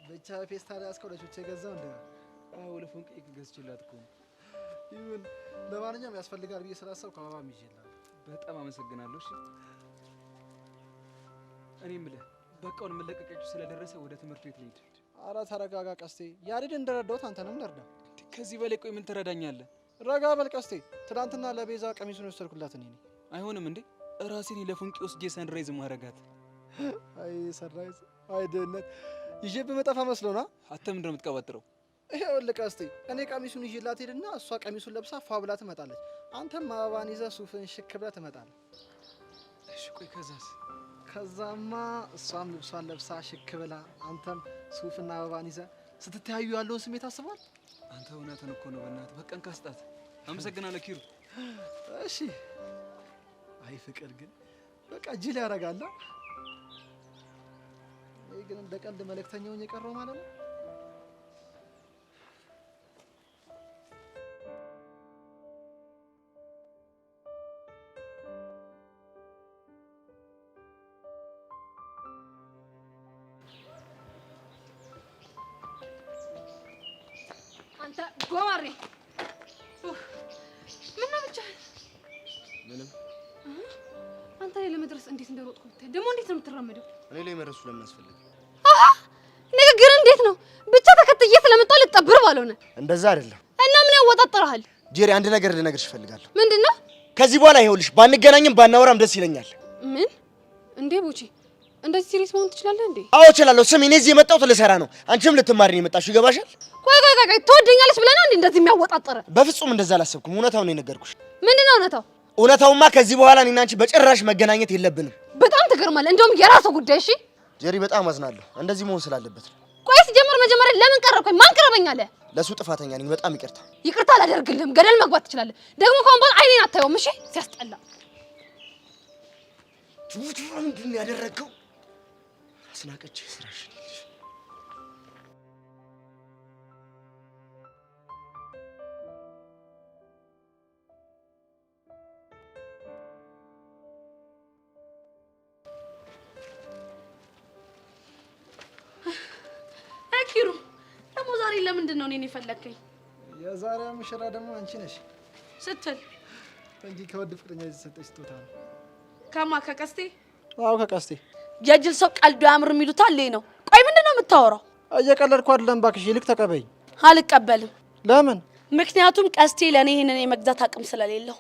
ብቻ ፌስታል ያስከው ለቾቼ የገዛው እንደ አዎ ለፎንቄ ገዝቼላት እኮ ይሁን። ለማንኛውም ያስፈልጋል ብዬ ስላሰብኩ አበባም ይዤልሃለሁ። በጣም አመሰግናለሁ። እሺ እኔ የምልህ በቃውን መለቀቂያችሁ ስለደረሰ ወደ ትምህርት ቤት ልሂድ። አረ ተረጋጋ ቀስቴ። ያሬድ እንደረዳሁት አንተንም ልርዳ። ከዚህ በላይ ቆይ ምን ትረዳኛለህ? ረጋ በል ቀስቴ። ትናንትና ለቤዛ ቀሚሱን ወሰድኩላት እኔ ነኝ። አይሆንም እንዴ ራሴን ለፎንቄ ወስጄ ሰንራይዝ ማረጋት። አይ ሰንራይዝ፣ አይ ድህነት። ይዤ በመጣፋ መስሎና አንተ ምንድን ነው የምትቀባጥረው? ይኸውልህ ቀስቴ፣ እኔ ቀሚሱን ይዤላት ሄድና እሷ ቀሚሱን ለብሳ ፏ ብላ ትመጣለች። አንተም አበባን ይዘህ ሱፍን ሽክ ብለህ ትመጣለህ። እሺ ቆይ ከዛስ? ከዛማ እሷም ልብሷን ለብሳ ሽክ ብላ አንተም ሱፍና አበባን ይዘህ ስትተያዩ ያለውን ስሜት አስቧል። አንተ እውነትን እኮ ነው። በእናትህ በቃ እንካስጣት። አመሰግናለሁ ኪሩ። እሺ። አይ ፍቅር ግን በቃ ጅል ያደርጋል። ይሄ ግን እንደ ቀልድ መልእክተኛውን የቀረው ማለት ነው። አንተ ጎማሬ ምን ነው ብቻ? ምንም። አንተ ላይ ለመድረስ እንዴት እንደሮጥኩ ብታይ። ደግሞ እንዴት ነው የምትራመደው? እኔ ላይ መድረሱ ለምን አስፈልግ? ንግግር እንዴት ነው? ብቻ ተከትዬ ስለመጣሁ ልትጠብር ባልሆነ። እንደዛ አይደለም። እና ምን ያወጣጥራል? ጄሪ አንድ ነገር ልነግርሽ እፈልጋለሁ። ምንድነው? ከዚህ በኋላ ይኸውልሽ ባንገናኝም ባናወራም ደስ ይለኛል። ምን እንዴ ቡቺ፣ እንደዚህ ሲሪየስ መሆን ትችላለህ እንዴ? አዎ እችላለሁ። ስሚ እኔ እዚህ የመጣሁት ልሰራ ነው። አንቺም ልትማሪ ነው የመጣሽው። ይገባሻል? ቆይ ትወደኛለች ብለህ ነው እንዴ እንደዚህ የሚያወጣጥር? በፍጹም እንደዛ አላሰብኩም። እውነታውን ነው የነገርኩሽ። ምንድነው እውነታው? እውነታውማ ከዚህ በኋላ እኔና አንቺ በጭራሽ መገናኘት የለብንም። በጣም ትገርማለህ። እንደውም የራስህ ጉዳይ። እሺ ጄሪ፣ በጣም አዝናለሁ። እንደዚህ መሆን ስላለበት ነው። ቆይ ሲጀምር መጀመሪያ ለምን ቀረብከኝ? ማን ቀረበኛለህ? ለሱ ጥፋተኛ ነኝ። በጣም ይቅርታ። ይቅርታ አላደርግልህም። ገደል መግባት ትችላለህ። ደግሞ ከአሁን በኋላ አይኔን አታየውም። እሺ ሲያስጠላ። ምንድን ነው ያደረግከው? አስናቀች ስራሽ። ኪሩ ደግሞ ዛሬ ለምንድን ነው እኔን የፈለከኝ? የዛሬው ሙሽራ ደግሞ አንቺ ነሽ ስትል እንጂ ከወድ ፍቅረኛ የተሰጠች ስጦታ ነው። ከማ ከቀስቴ? አዎ ከቀስቴ። የጅል ሰው ቀልዱ ያምር የሚሉት አለ ነው። ቆይ ምንድን ነው የምታወራው? እየቀለድኩ አይደለም እባክሽ፣ ይልቅ ተቀበይኝ። አልቀበልም። ለምን? ምክንያቱም ቀስቴ ለኔ ይሄንን የመግዛት አቅም ስለሌለው።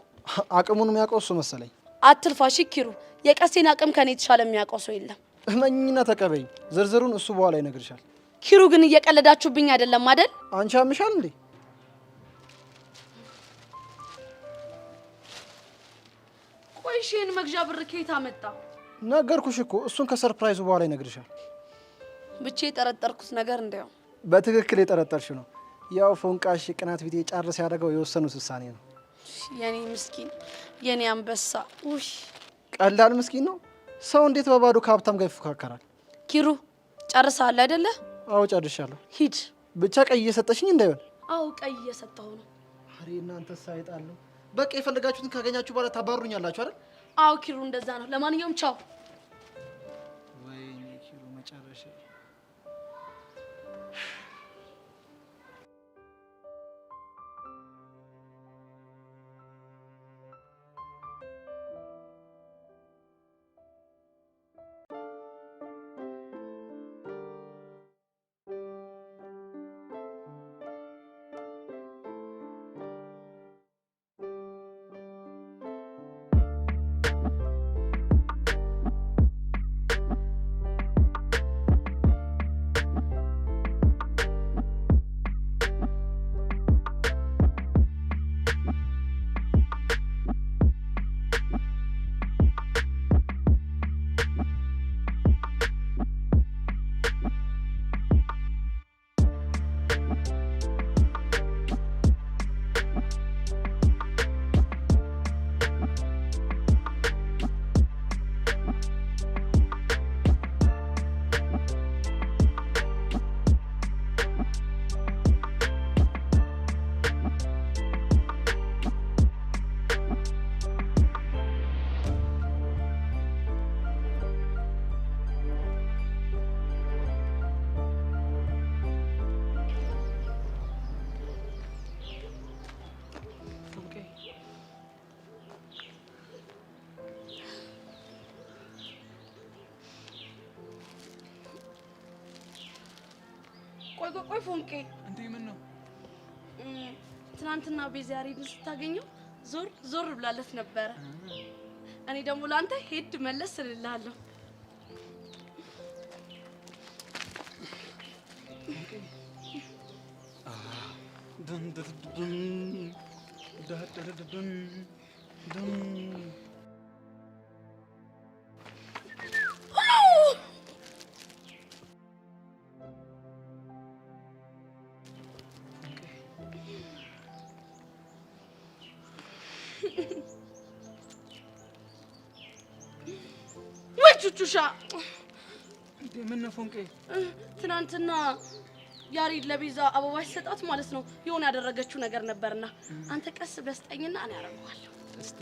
አቅሙን የሚያውቀው እሱ መሰለኝ። አትልፋሽ ኪሩ፣ የቀስቴን አቅም ከኔ የተሻለ የሚያውቀው ሰው የለም። እመኝና ተቀበይኝ። ዝርዝሩን እሱ በኋላ ይነግርሻል። ኪሩ ግን እየቀለዳችሁብኝ አይደለም አይደል? አንቺ አምሻል እንዴ? ቆይ እሺን መግዣ ብር ከየት አመጣ? ነገርኩሽ እኮ እሱን ከሰርፕራይዙ በኋላ ይነግርሻል። ብቻ የጠረጠርኩት ነገር እንደው በትክክል የጠረጠርሽ ነው። ያው ፎንቃሽ ቅናት ቢጤ ጫርስ ያደረገው የወሰኑት ውሳኔ ነው። የኔ ምስኪን፣ የኔ አንበሳ። ውይ ቀላል ምስኪን ነው። ሰው እንዴት በባዶ ከሀብታም ጋር ይፎካከራል? ኪሩ ጨርሰሃል አይደለ? አዎ ጨርሻለሁ። ሂድ። ብቻ ቀይ እየሰጠሽኝ እንዳይሆን። አዎ ቀይ እየሰጠሁ ነው። አሬ እናንተ ሳይጣሉ በቃ የፈለጋችሁትን ካገኛችሁ በኋላ ታባሩኛላችሁ አይደል? አዎ ኪሩ እንደዛ ነው። ለማንኛውም ቻው። ወይኔ ኪሩ መጨረሻ ቆይ ፎንቄ እንዴ ምን ነው? ትናንትና ቤዛ ያሬድን ስታገኘው ዞር ብላለት ነበረ። እኔ ደግሞ ላንተ ሄድ መለስ እልልሃለሁ። ቹቹሻ እንዴ ምን ነው ፎንቄ? ትናንትና ያሬድ ለቤዛ አበባ ሲሰጣት ማለት ነው የሆነ ያደረገችው ነገር ነበርና አንተ ቀስ ብለህ ስጠኝና እኔ አደርገዋለሁ። እስቲ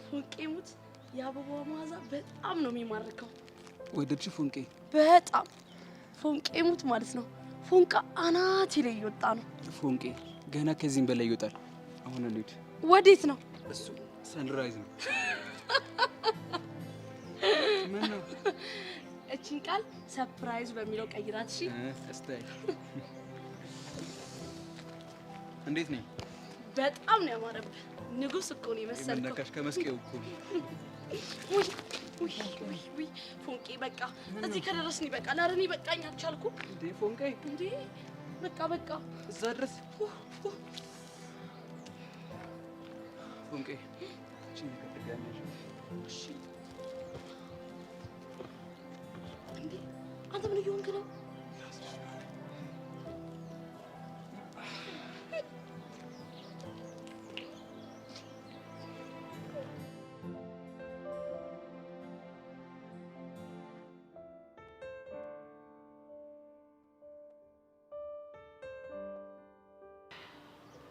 ፎንቄ ሙት የአበባው መዓዛ በጣም ነው የሚማርከው። ወደድሽ ፎንቄ? በጣም ፎንቄ ሙት ማለት ነው። ፎንቃ አናቴ ላይ እየወጣ ነው። ፎንቄ ገና ከዚህም በላይ ይወጣል። አሁን እንሂድ። ወዴት ነው? እሱ ሰንራይዝ ነው። ምን ነው? እቺን ቃል ሰርፕራይዝ በሚለው ቀይራት። እሺ እስታይ እንዴት ነኝ? በጣም ነው ያማረብህ። ንጉስ እኮ ነው የመሰልከው። የምነካሽ ከመስቀው እኮ ውይ ፎንቄ በቃ እዚህ ከደረስን ይበቃል። ኧረ እኔ በቃኝ አልቻልኩም። እንዴ ፎንቄ እንዴ በቃ እዛ ድረስ ፎንቄ እቺ ነገር ትጋኛለሽ። እሺ እንዴ አንተ ምን እየሆንክ ነው?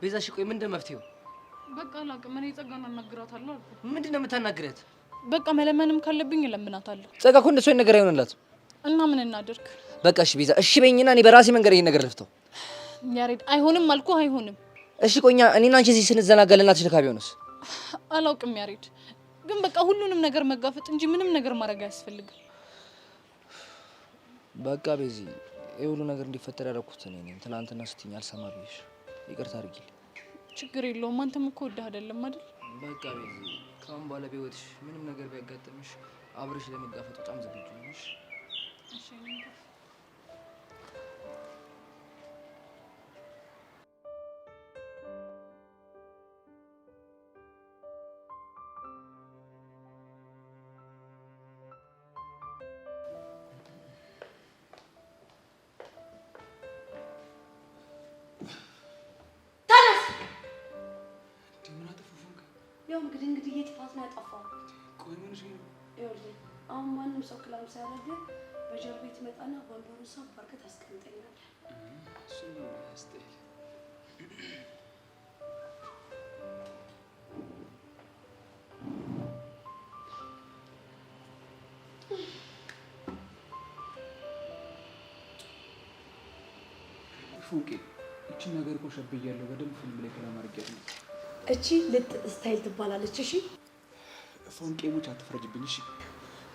ቤዛ እሺ ቆይ ምንድን ነው መፍትሄው? በቃ አላውቅም። እኔ ጸጋን አናግራታለሁ አልኩ። ምንድን ነው የምታናግረት? በቃ መለመንም ካለብኝ እለምናታለሁ። ጸጋ እኮ እንደሱ ነገር አይሆንላት እና ምን እናድርግ? በቃ እሺ ቤዛ እሺ በይኝና እኔ በራሴ መንገድ ይሄን ነገር ልፍተው። ያሬድ አይሆንም አልኩ አይሆንም። እሺ ቆኛ እኔና አንቺ እዚህ ስንዘናጋ ለእናትሽ ልካ ቢሆንስ? አላውቅም ያሬድ፣ ግን በቃ ሁሉንም ነገር መጋፈጥ እንጂ ምንም ነገር ማድረግ አያስፈልግም። በቃ ቤዚ ይሄ ሁሉ ነገር እንዲፈጠር ያደረኩት እኔ ነኝ። ትናንትና ስትይኝ አልሰማ ብዬሽ ይቅርታ አድርጊልኝ። ችግር የለውም። አንተም እኮ ወደህ አይደለም አይደል? በቃ ቤዚ ካሁን በኋላ በህይወትሽ ምንም ነገር ቢያጋጥምሽ አብረሽ ለመጋፈጥ በጣም ዝግጁ ነሽ። እሺ ያው እንግዲህ የጥፋት ነው ያጠፋው። ቆይ ምን ነው? ይኸውልህ አሁን ማንም ሰው ክላም ሳያደርግ በጀርባ ትመጣና ወንበሩን ሰው ባርከት አስቀምጠኛለህ። እሱ ነው ያስጠይቅ። ፎንቄ እቺ ነገር እኮ ሸብያለሁ። በደንብ ፊልም ላይ ከላም አድርጌያለሁ። እቺ ልጥ ስታይል ትባላለች። እሺ ፎንቄ ሙች አትፍረጅብኝ። እሺ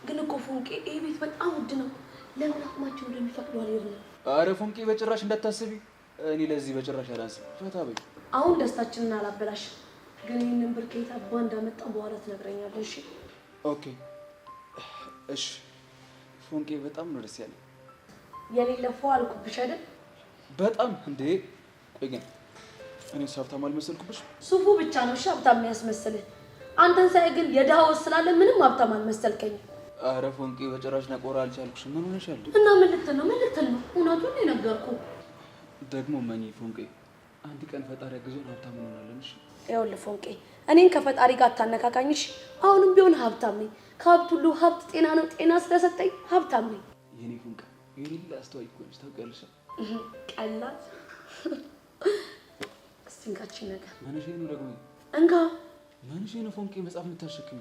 ግን እኮ ፎንቄ ይሄ ቤት በጣም ውድ ነው። ለምን አቅማቸው እንደሚፈቅዱ አልሄድም። አረ ፎንቄ በጭራሽ እንዳታስቢ። እኔ ለዚህ በጭራሽ አላንስም። ፈታ በይ። አሁን ደስታችንን አላበላሽ። ግን ይህንን ብር ከየት አባ እንዳመጣ በኋላ ትነግረኛለህ። እሺ ኦኬ እሺ። ፎንቄ በጣም ነው ደስ ያለኝ። የሌለ ፎ አልኩብሽ አይደል? በጣም እንዴ። ቆይ ግን እኔ ሀብታም አልመሰልኩብሽ? ሱፉ ብቻ ነው እሺ ሀብታም የሚያስመስልህ። አንተን ሳይ ግን የድሃ ወስ ስላለ ምንም ሀብታም አልመሰልከኝም። አረ ፎንቄ በጭራሽ ነቆራ አልቻልኩሽ። ምን ሆነሻል? እና ምን ልትል ነው? ምን ልትል ነው? እውነቱን ነው የነገርኩህ። ደግሞ መኝ ፎንቄ አንድ ቀን ፈጣሪ ያግዞን ሀብታም እንሆናለን። እሺ ይኸውልህ ፎንቄ እኔን ከፈጣሪ ጋር አታነካካኝሽ። አሁንም ቢሆን ሀብታም ነኝ። ከሀብት ሁሉ ሀብት ጤና ነው። ጤና ስለሰጠኝ ሀብታም ነኝ። የኔ ፎንቄ የሌለ አስተዋይ እኮ ነሽ ታውቂያለሽ። ቀላል እስቲንካችን ነገር ማንሽ ነው ደግሞ እንካ ማንሽ ነው ፎንቄ መጽሐፍ የምታሸክሚ?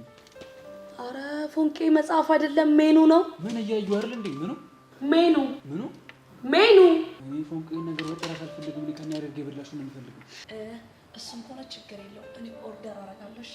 አረ ፎንቄ መጽሐፍ አይደለም ሜኑ ነው። ምን እያዩ አይደል እንዴ? ምኑ ሜኑ ምኑ? ሜኑ እኔ ፎንቄ ነገር ወጥራስ አልፈልግም። ለከኛ ያደርግ ይብላሽ ነው የምፈልገው። እሱም ሆነ ችግር የለው እኔ ኦርደር አደርጋለሁ። እሺ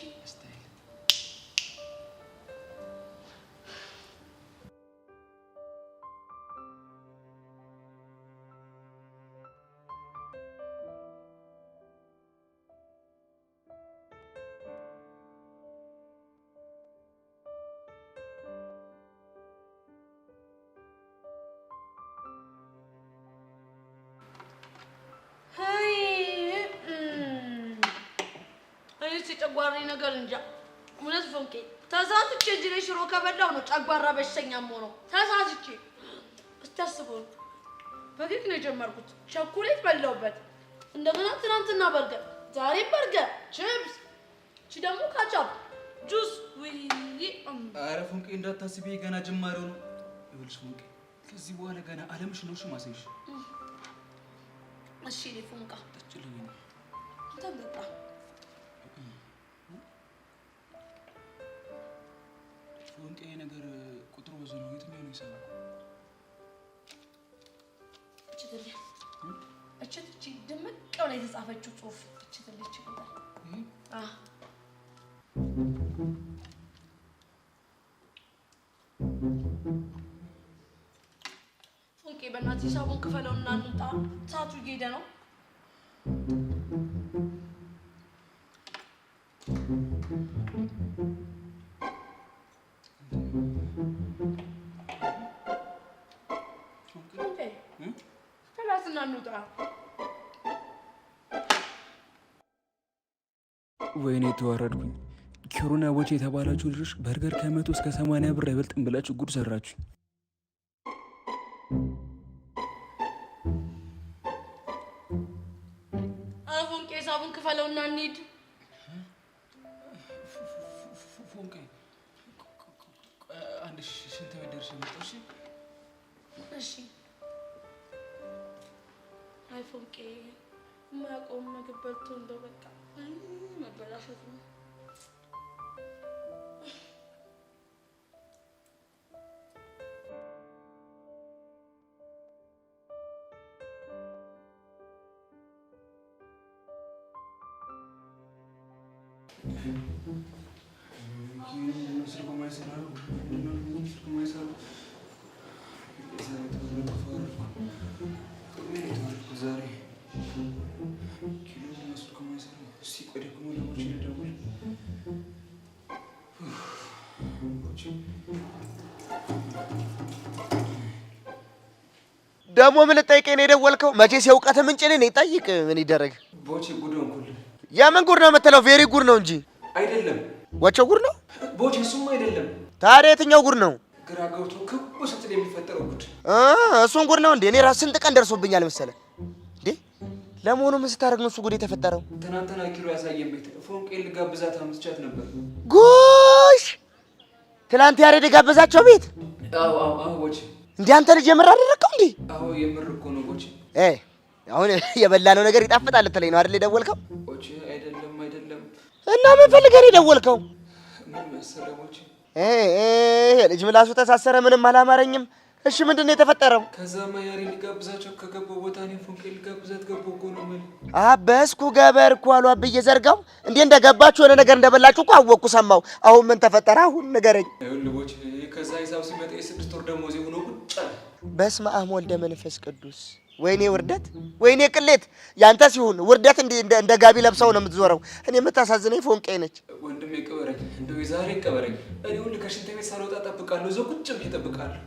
ጨጓራ ነገር እንጃ እውነት ፎንቄ ተሳስቼ እዚህ ላይ ሽሮ ከበላው ነው ጨጓራ በሽተኛም ሆኖ ተሳስቼ። እስቲ አስበው በኬክ ነው የጀመርኩት፣ ቸኮሌት በላውበት፣ እንደገና ትናንትና በርገር፣ ዛሬ በርገር፣ ቺፕስ፣ እቺ ደግሞ ካቻፕ፣ ጁስ። ወይ ኧረ ፎንቄ እንዳታስቢ ገና ጅማሬው ነው። ይኸውልሽ ፎንቄ ከዚህ በኋላ ገና አለምሽ ነው እሺ ማሳይሽ። እሺ ፎንቃ ተጭልኝ ተንበጣ ፎንቄ ነገር ቁጥሩ ብዙ ነው። የትኛው ነው ይሰራው? እቺ ድምቅ ብላ የተጻፈችው ጽሑፍ እቺ ትልች ቁጥር ፎንቄ በእናትህ ሂሳቡን ክፈለውና እንውጣ። ሰዓቱ እየሄደ ነው። ወይኔ ተዋረድኩኝ። ኪሩና ቦቼ የተባላችሁ ልጆች በርገር ከ100 እስከ 80 ብር አይበልጥም ብላችሁ ጉድ ሰራችሁ። ፎንቄ ሂሳቡን ክፈለውና እንሂድ። ፎንቄ አንድ ሽንት ቤት ደርሼ መጣሁ። እሺ እሺ። አይ ፎንቄ የማያውቀውን ምግብ በልቶ እንደው በቃ መበላሸት ነው። ደግሞ ምን ልጠይቀኝ ነው የደወልከው? መቼስ የእውቀት ምንጭ ነኝ። ጠይቅ። ምን ይደረግ? ቦቼ ጉድ ሆንኩል። የምን ጉድ ነው የምትለው? ቬሪ ጉድ ነው እንጂ አይደለም። ወቸው ጉድ ነው ቦቼ፣ እሱም አይደለም። ታዲያ የትኛው ጉድ ነው? ግራ ገብቶ ክቡ ስትል የሚፈጠረው ጉድ። እሱን ጉድ ነው እንዴ? እኔ ራስ ስንት ቀን ደርሶብኛል መሰለህ እንዴ? ለመሆኑ ምን ስታደርግ ነው እሱ ጉድ የተፈጠረው? ትናንትና ኪሎ ያሳየን ቤት ፎንቄን ልጋብዛት አምስቻት ነበር። ጎሽ፣ ትናንት ያሬድ የጋበዛቸው ቤት? አዎ ቦቼ። እንዴ አንተ ልጅ የምር አደረግከው እንዴ? አዎ የምር እኮ ነው ቦቼ። አሁን የበላነው ነገር ይጣፍጣል ልትለኝ ነው አይደል የደወልከው? ቦቼ አይደለም። እና ምን ፈልገህ ነው የደወልከው? ምን መሰለህ ቦቼ፣ ልጅ ምላሱ ተሳሰረ፣ ምንም አላማረኝም። እሺ ምንድን ነው የተፈጠረው? ከዛማ ያሬድ ሊጋብዛቸው ከገባው ቦታ እኔ ፎንቄን ልጋብዛት ገባሁ እኮ ነው የምልህ። አበስኩ ገበርኩ አሉ አብዬ ዘርጋው። እንዴ እንደገባችሁ የሆነ ነገር እንደበላችሁ እኮ አወቅኩ፣ ሰማሁ። አሁን ምን ተፈጠረ? አሁን ንገረኝ። ይኸውልህ ቦቼ፣ ከዛ ሂሳብ ሲመጣ የ6 ወር ደሞዜ ሆኖ ቁጭ አለ። በስመ አብ ወልደ መንፈስ ቅዱስ። ወይኔ ውርደት፣ ወይኔ ቅሌት። ያንተ ሲሆን ውርደት እንደ ጋቢ ለብሰው ነው የምትዞረው። እኔ የምታሳዝነኝ ፎንቄ ነች። ወንድሜ ቅበረኝ፣ እንደው የዛሬ ቅበረኝ። እኔ ሁሉ ከሽንት ቤት ሳልወጣ እጠብቃለሁ፣ እዛው ቁጭ ብዬ እጠብቃለሁ።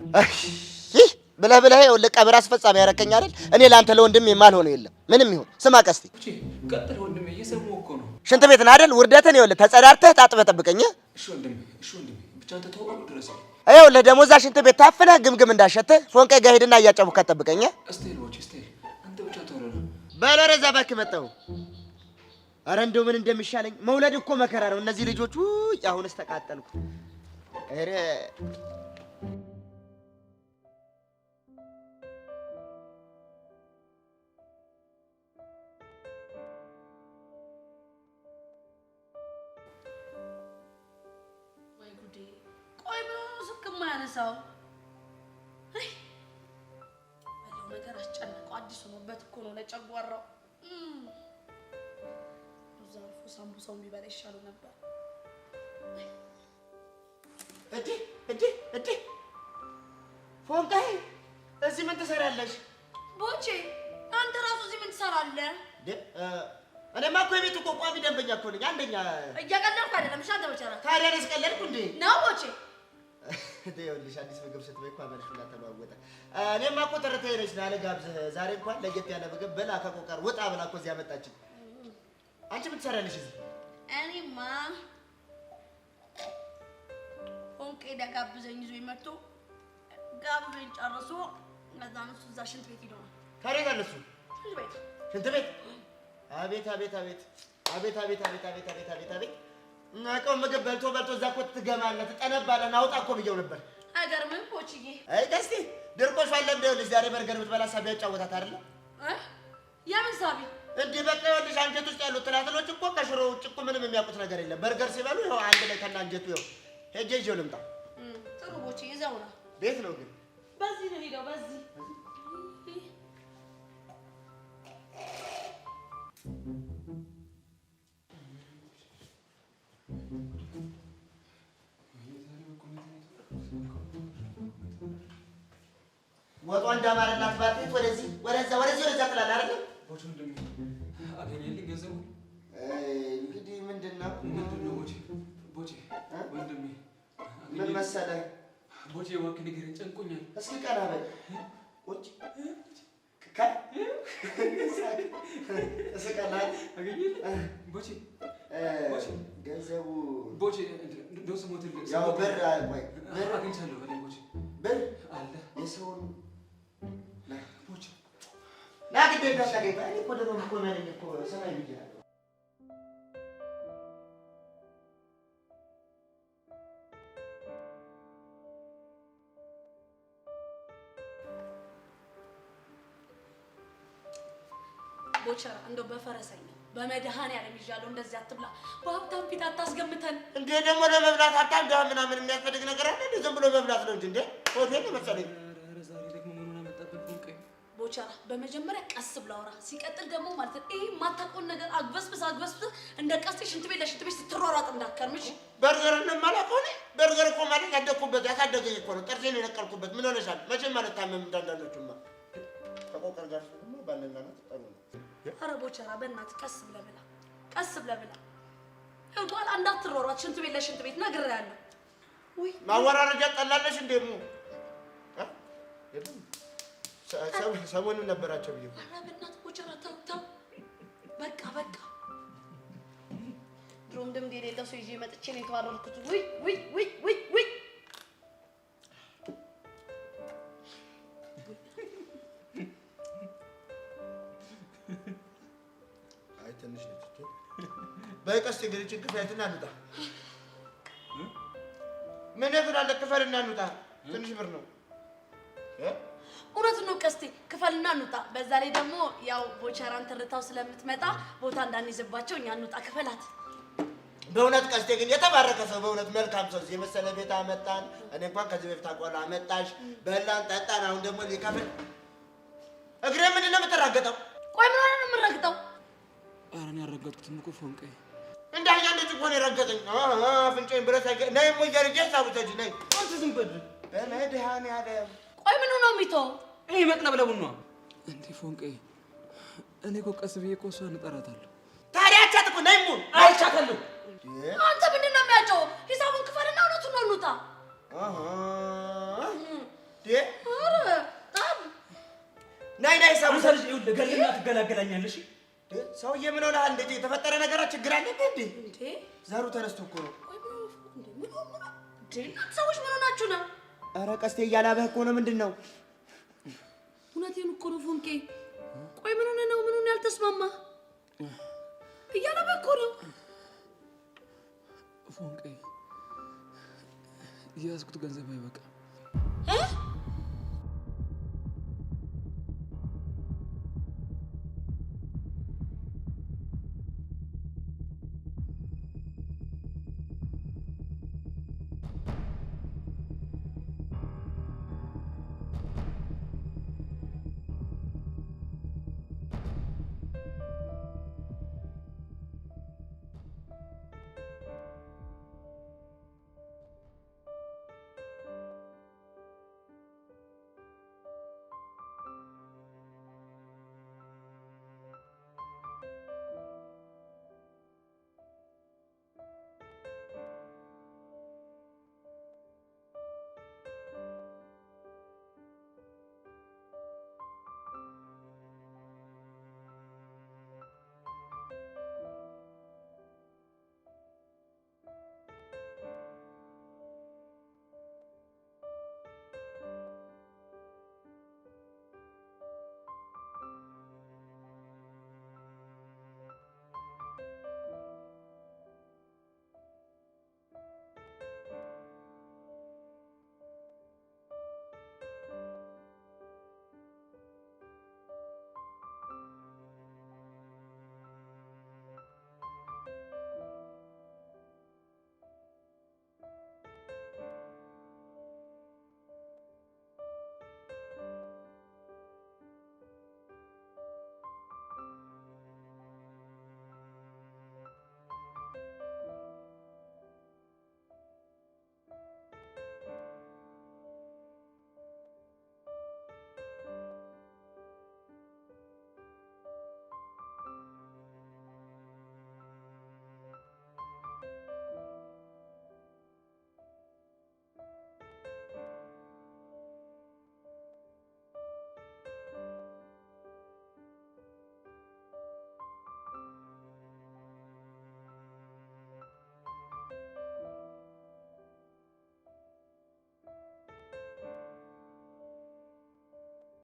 ብለህ ይኸውልህ ቀብር አስፈጻሚ ያደረከኝ አይደል? እኔ ለአንተ ለወንድሜ የማልሆነው የለም ምንም ይሁን። ስማ ቀስቴ፣ ቀጥል ወንድሜ፣ እየሰማሁ እኮ ነው። ሽንት ቤት ነህ አይደል? ውርደትን ይኸውልህ ተጸዳድተህ ታጥበህ ጠብቀኝ። እሺ ወንድሜ፣ ብቻ አንተ ተወው ድረስ። ይኸውልህ ደግሞ እዛ ሽንት ቤት ታፍነህ ግምግም እንዳሸትህ ፎንቄ ጋር ሂድና እያጨቡህ ጠብቀኝ። እስቴል ቦቼ፣ እስቴል አንተ ብቻ ተወው። በል ወደዛ እባክህ መጣሁ። ኧረ እንደው ምን እንደሚሻለኝ። መውለድ እኮ መከራ ነው። እነዚህ ልጆች ውይ፣ አሁንስ ተቃጠልኩ። ኧረ ቆይ ምን ስልክ የማያነሳው? በለው ነገር ነገር አስጨነቀው። አዲስ ሆኖበት እኮ ነው ለጨጓራው። ዛርፎ ሳምቡሳውን ቢበላ ይሻለው ነበር። እዴ ፎንቃዬ እዚህ ምን ትሰራለሽ? ቦቼ አንተ ራሱ እዚህ ምን ትሰራለህ? እኔማ እኮ የቤቱ እኮ ቋሚ ደንበኛ እኮ ነኝ። አንደኛ እያቀለድኩ አይደለም። እሺ አንተ በቸራ ታዲያ እኔስ ቀለድኩ እንዴ? ነው ቦቼ። ይኸውልሽ አዲስ ምግብ ስትበይ እኮ አመልሽ ሁላ ተለዋወጠ። እኔማ እኮ ተረተህ ነሽ ላለጋብዝህ ዛሬ እንኳን ለየት ያለ ምግብ በላ ከቆቀር ወጣ ብላ እኮ እዚህ ያመጣችን። አንቺ ምን ትሰራለሽ እዚህ? እኔማ ፎንቄ ደጋብዘኝ ይዞኝ መጥቶ ጋብዘኝ ጨርሶ ከዛ እሱ እዛ ሽንት ቤት ሄደው ነው። ታዲያ እነሱ ሽንት ቤት አቤት እናቀው ምግብ በልቶ እዛ እኮ ትገማለህ፣ ትጠነባለህ። ናውጣ እኮ ብየው ነበር። አይገርምም ቦችዬ? አይ ደስቲ ድርቆሽ አለ እንደውልሽ ዛሬ በርገር ብትበላ ሳቢ ያጫወታት አይደል? የምን ሳቢ? እንዴ በቃ ይኸውልሽ አንጀት ውስጥ ያሉት ትላትሎች እኮ ከሽሮ ውጭ እኮ ምንም የሚያውቁት ነገር የለም። በርገር ሲበሉ ይኸው አንድ ላይ ከና አንጀቱ ይኸው ሄጄ ይዤው ልምጣ። ጥሩ ቦችዬ፣ እዛው ነው። ቤት ነው ግን በዚህ ነው ሄደው በዚህ ወጧ እንዳማረላት ባትት ወደዛ ትላለህ አይደል? ቦቹ እንደም አገኘልኝ ገንዘቡ እንግዲህ ምንድነው ቦቼ ወንድሜ ምን መሰለህ ቦቼ እባክህ ንገረኝ፣ ጨንቆኛል። እስኪ ቀና በል ቁጭ እስቀላል አገኘልኝ ቦቼ ገንዘቡ ቦቼ እንደው ስሞትልህ ያው ብር ቆይ ብር አግኝቻለሁ በለኝ ቦቼ ብር አለ የሰውን ቦቼ ና ግዴ እንዳታገኝ እኔ እኮ ደግሞ እኮ ነኝ እኮ ሰማይ ብያለሁ። ቦቸራ እንደው በፈረሰኛ በመድኃኔዓለም ይዣለሁ። እንደዚህ አትብላ፣ በሀብታም ፊት አታስገምተን። እንዴ ደግሞ ለመብላት አታንዳ ምናምን የሚያስፈልግ ነገር አለ? ዝም ብሎ መብላት ነው እንጂ እንዴ ሆቴል ነው መሰለኝ። ዛሬ ደግሞ ምኑን አመጣበት ፎንቄ? ቦቸራ በመጀመሪያ ቀስ ብላ አውራ፣ ሲቀጥል ደግሞ ማለት ነው ይሄ የማታውቀውን ነገር አግበስብስ እንደ ቀስቴ ሽንት ቤት ለሽንት ቤት ስትሯሯጥ እንዳትከርምሽ። በርገር እንደማላውቀው እኔ በርገር እኮ ማለት ያደግኩበት ያሳደገኝ እኮ ነው። ጥርሴን የነቀልኩበት ምን ሆነሻል? መቼም ማለት ታመም እንዳንዳንዶቹማ ከቆቀር ጋር ደግሞ ባለና ነው ተጠሩ ነው። ኧረ ቦቸራ በእናትህ ቀስ ብለህ ብላ፣ ቀስ ብለህ ብላ። በኋላ እንዳትሯሯጥ ሽንት ቤት ለሽንት ቤት ነግሬሃለሁ። ወይ ማወራረጃ ጠላለሽ እንደሙ ሰሞኑን ነበራቸው ብዬ። ኧረ በእናትህ ቦቸራ ተው በቃ ድሮም ድምድ የሌለው ሰው ይዤ መጥቼ ነው የተዋረድኩት። ውይ አይ ትንሽ ነች እኮ በቀስ እንግዲህ ክፈልና እንውጣ። ምን ያደርጋል? ክፈልና እንውጣ። ትንሽ ብር ነው። እውነት ነው ቀስቴ፣ ክፈልና እንውጣ። በዛ ላይ ደግሞ ያው ቦቸራን ትርታው ስለምትመጣ ቦታ እንዳንይዝባቸው እኛ እንውጣ። ክፈላት። በእውነት ቀስቴ ግን የተባረከ ሰው፣ በእውነት መልካም ሰው። እዚህ መሰለ ቤት አመጣን። እኔ እንኳን ከዚህ በፊት አቆላ አመጣሽ፣ በላን፣ ጠጣን። አሁን ደግሞ ሊከፍል እግሬ ምንድን ነው የምትራገጠው? ቆይ ምን ሆነ ነው የምረግጠው? ኧረ እኔ ያልረገጥኩትም እኮ ፎንቄ። እንዳያ እንደዚህ እኮ ነው የረገጠኝ። አፍንጫዬን ብረት አይገ ነይ ሞ እያለች ሳቡተጅ ነይ አንተ ዝም በል በመድኃኒዓለም። ቆይ ምኑ ነው የሚተው? ይሄ መቅለብለቡን ነው እንዴ ፎንቄ? እኔ እኮ ቀስ ብዬ እኮ እሷን እጠራታለሁ። ታዲያ አቻት እኮ ነይ ሞ አይቻታለሁ። አንተ ምንድን ነው የሚያጨው? ሂሳቡን ክፈልና እውነቱን ነው እንውጣ። ናይ ሂሳቡን አንተ ልጅ ይኸውልህ ገልና ትገላገላኛለሽ። ሰውዬ ምን ሆነሃል? እንዴ የተፈጠረ ነገር ችግር አለብህ እንዴ? እንዴ ዘሩ ተነስቶ እኮ ነው። ሰዎች ምን ሆናችሁ ነው? ኧረ ቀስቴ እያላበህ እኮ ነው። ምንድን ነው? እውነቴን እኮ ነው ፎንቄ። ቆይ ምን ሆነ ነው? ምን ሆነ ያልተስማማ? እያላበህ እኮ ነው ፎንቄ። የያዝኩት ገንዘብ አይበቃም።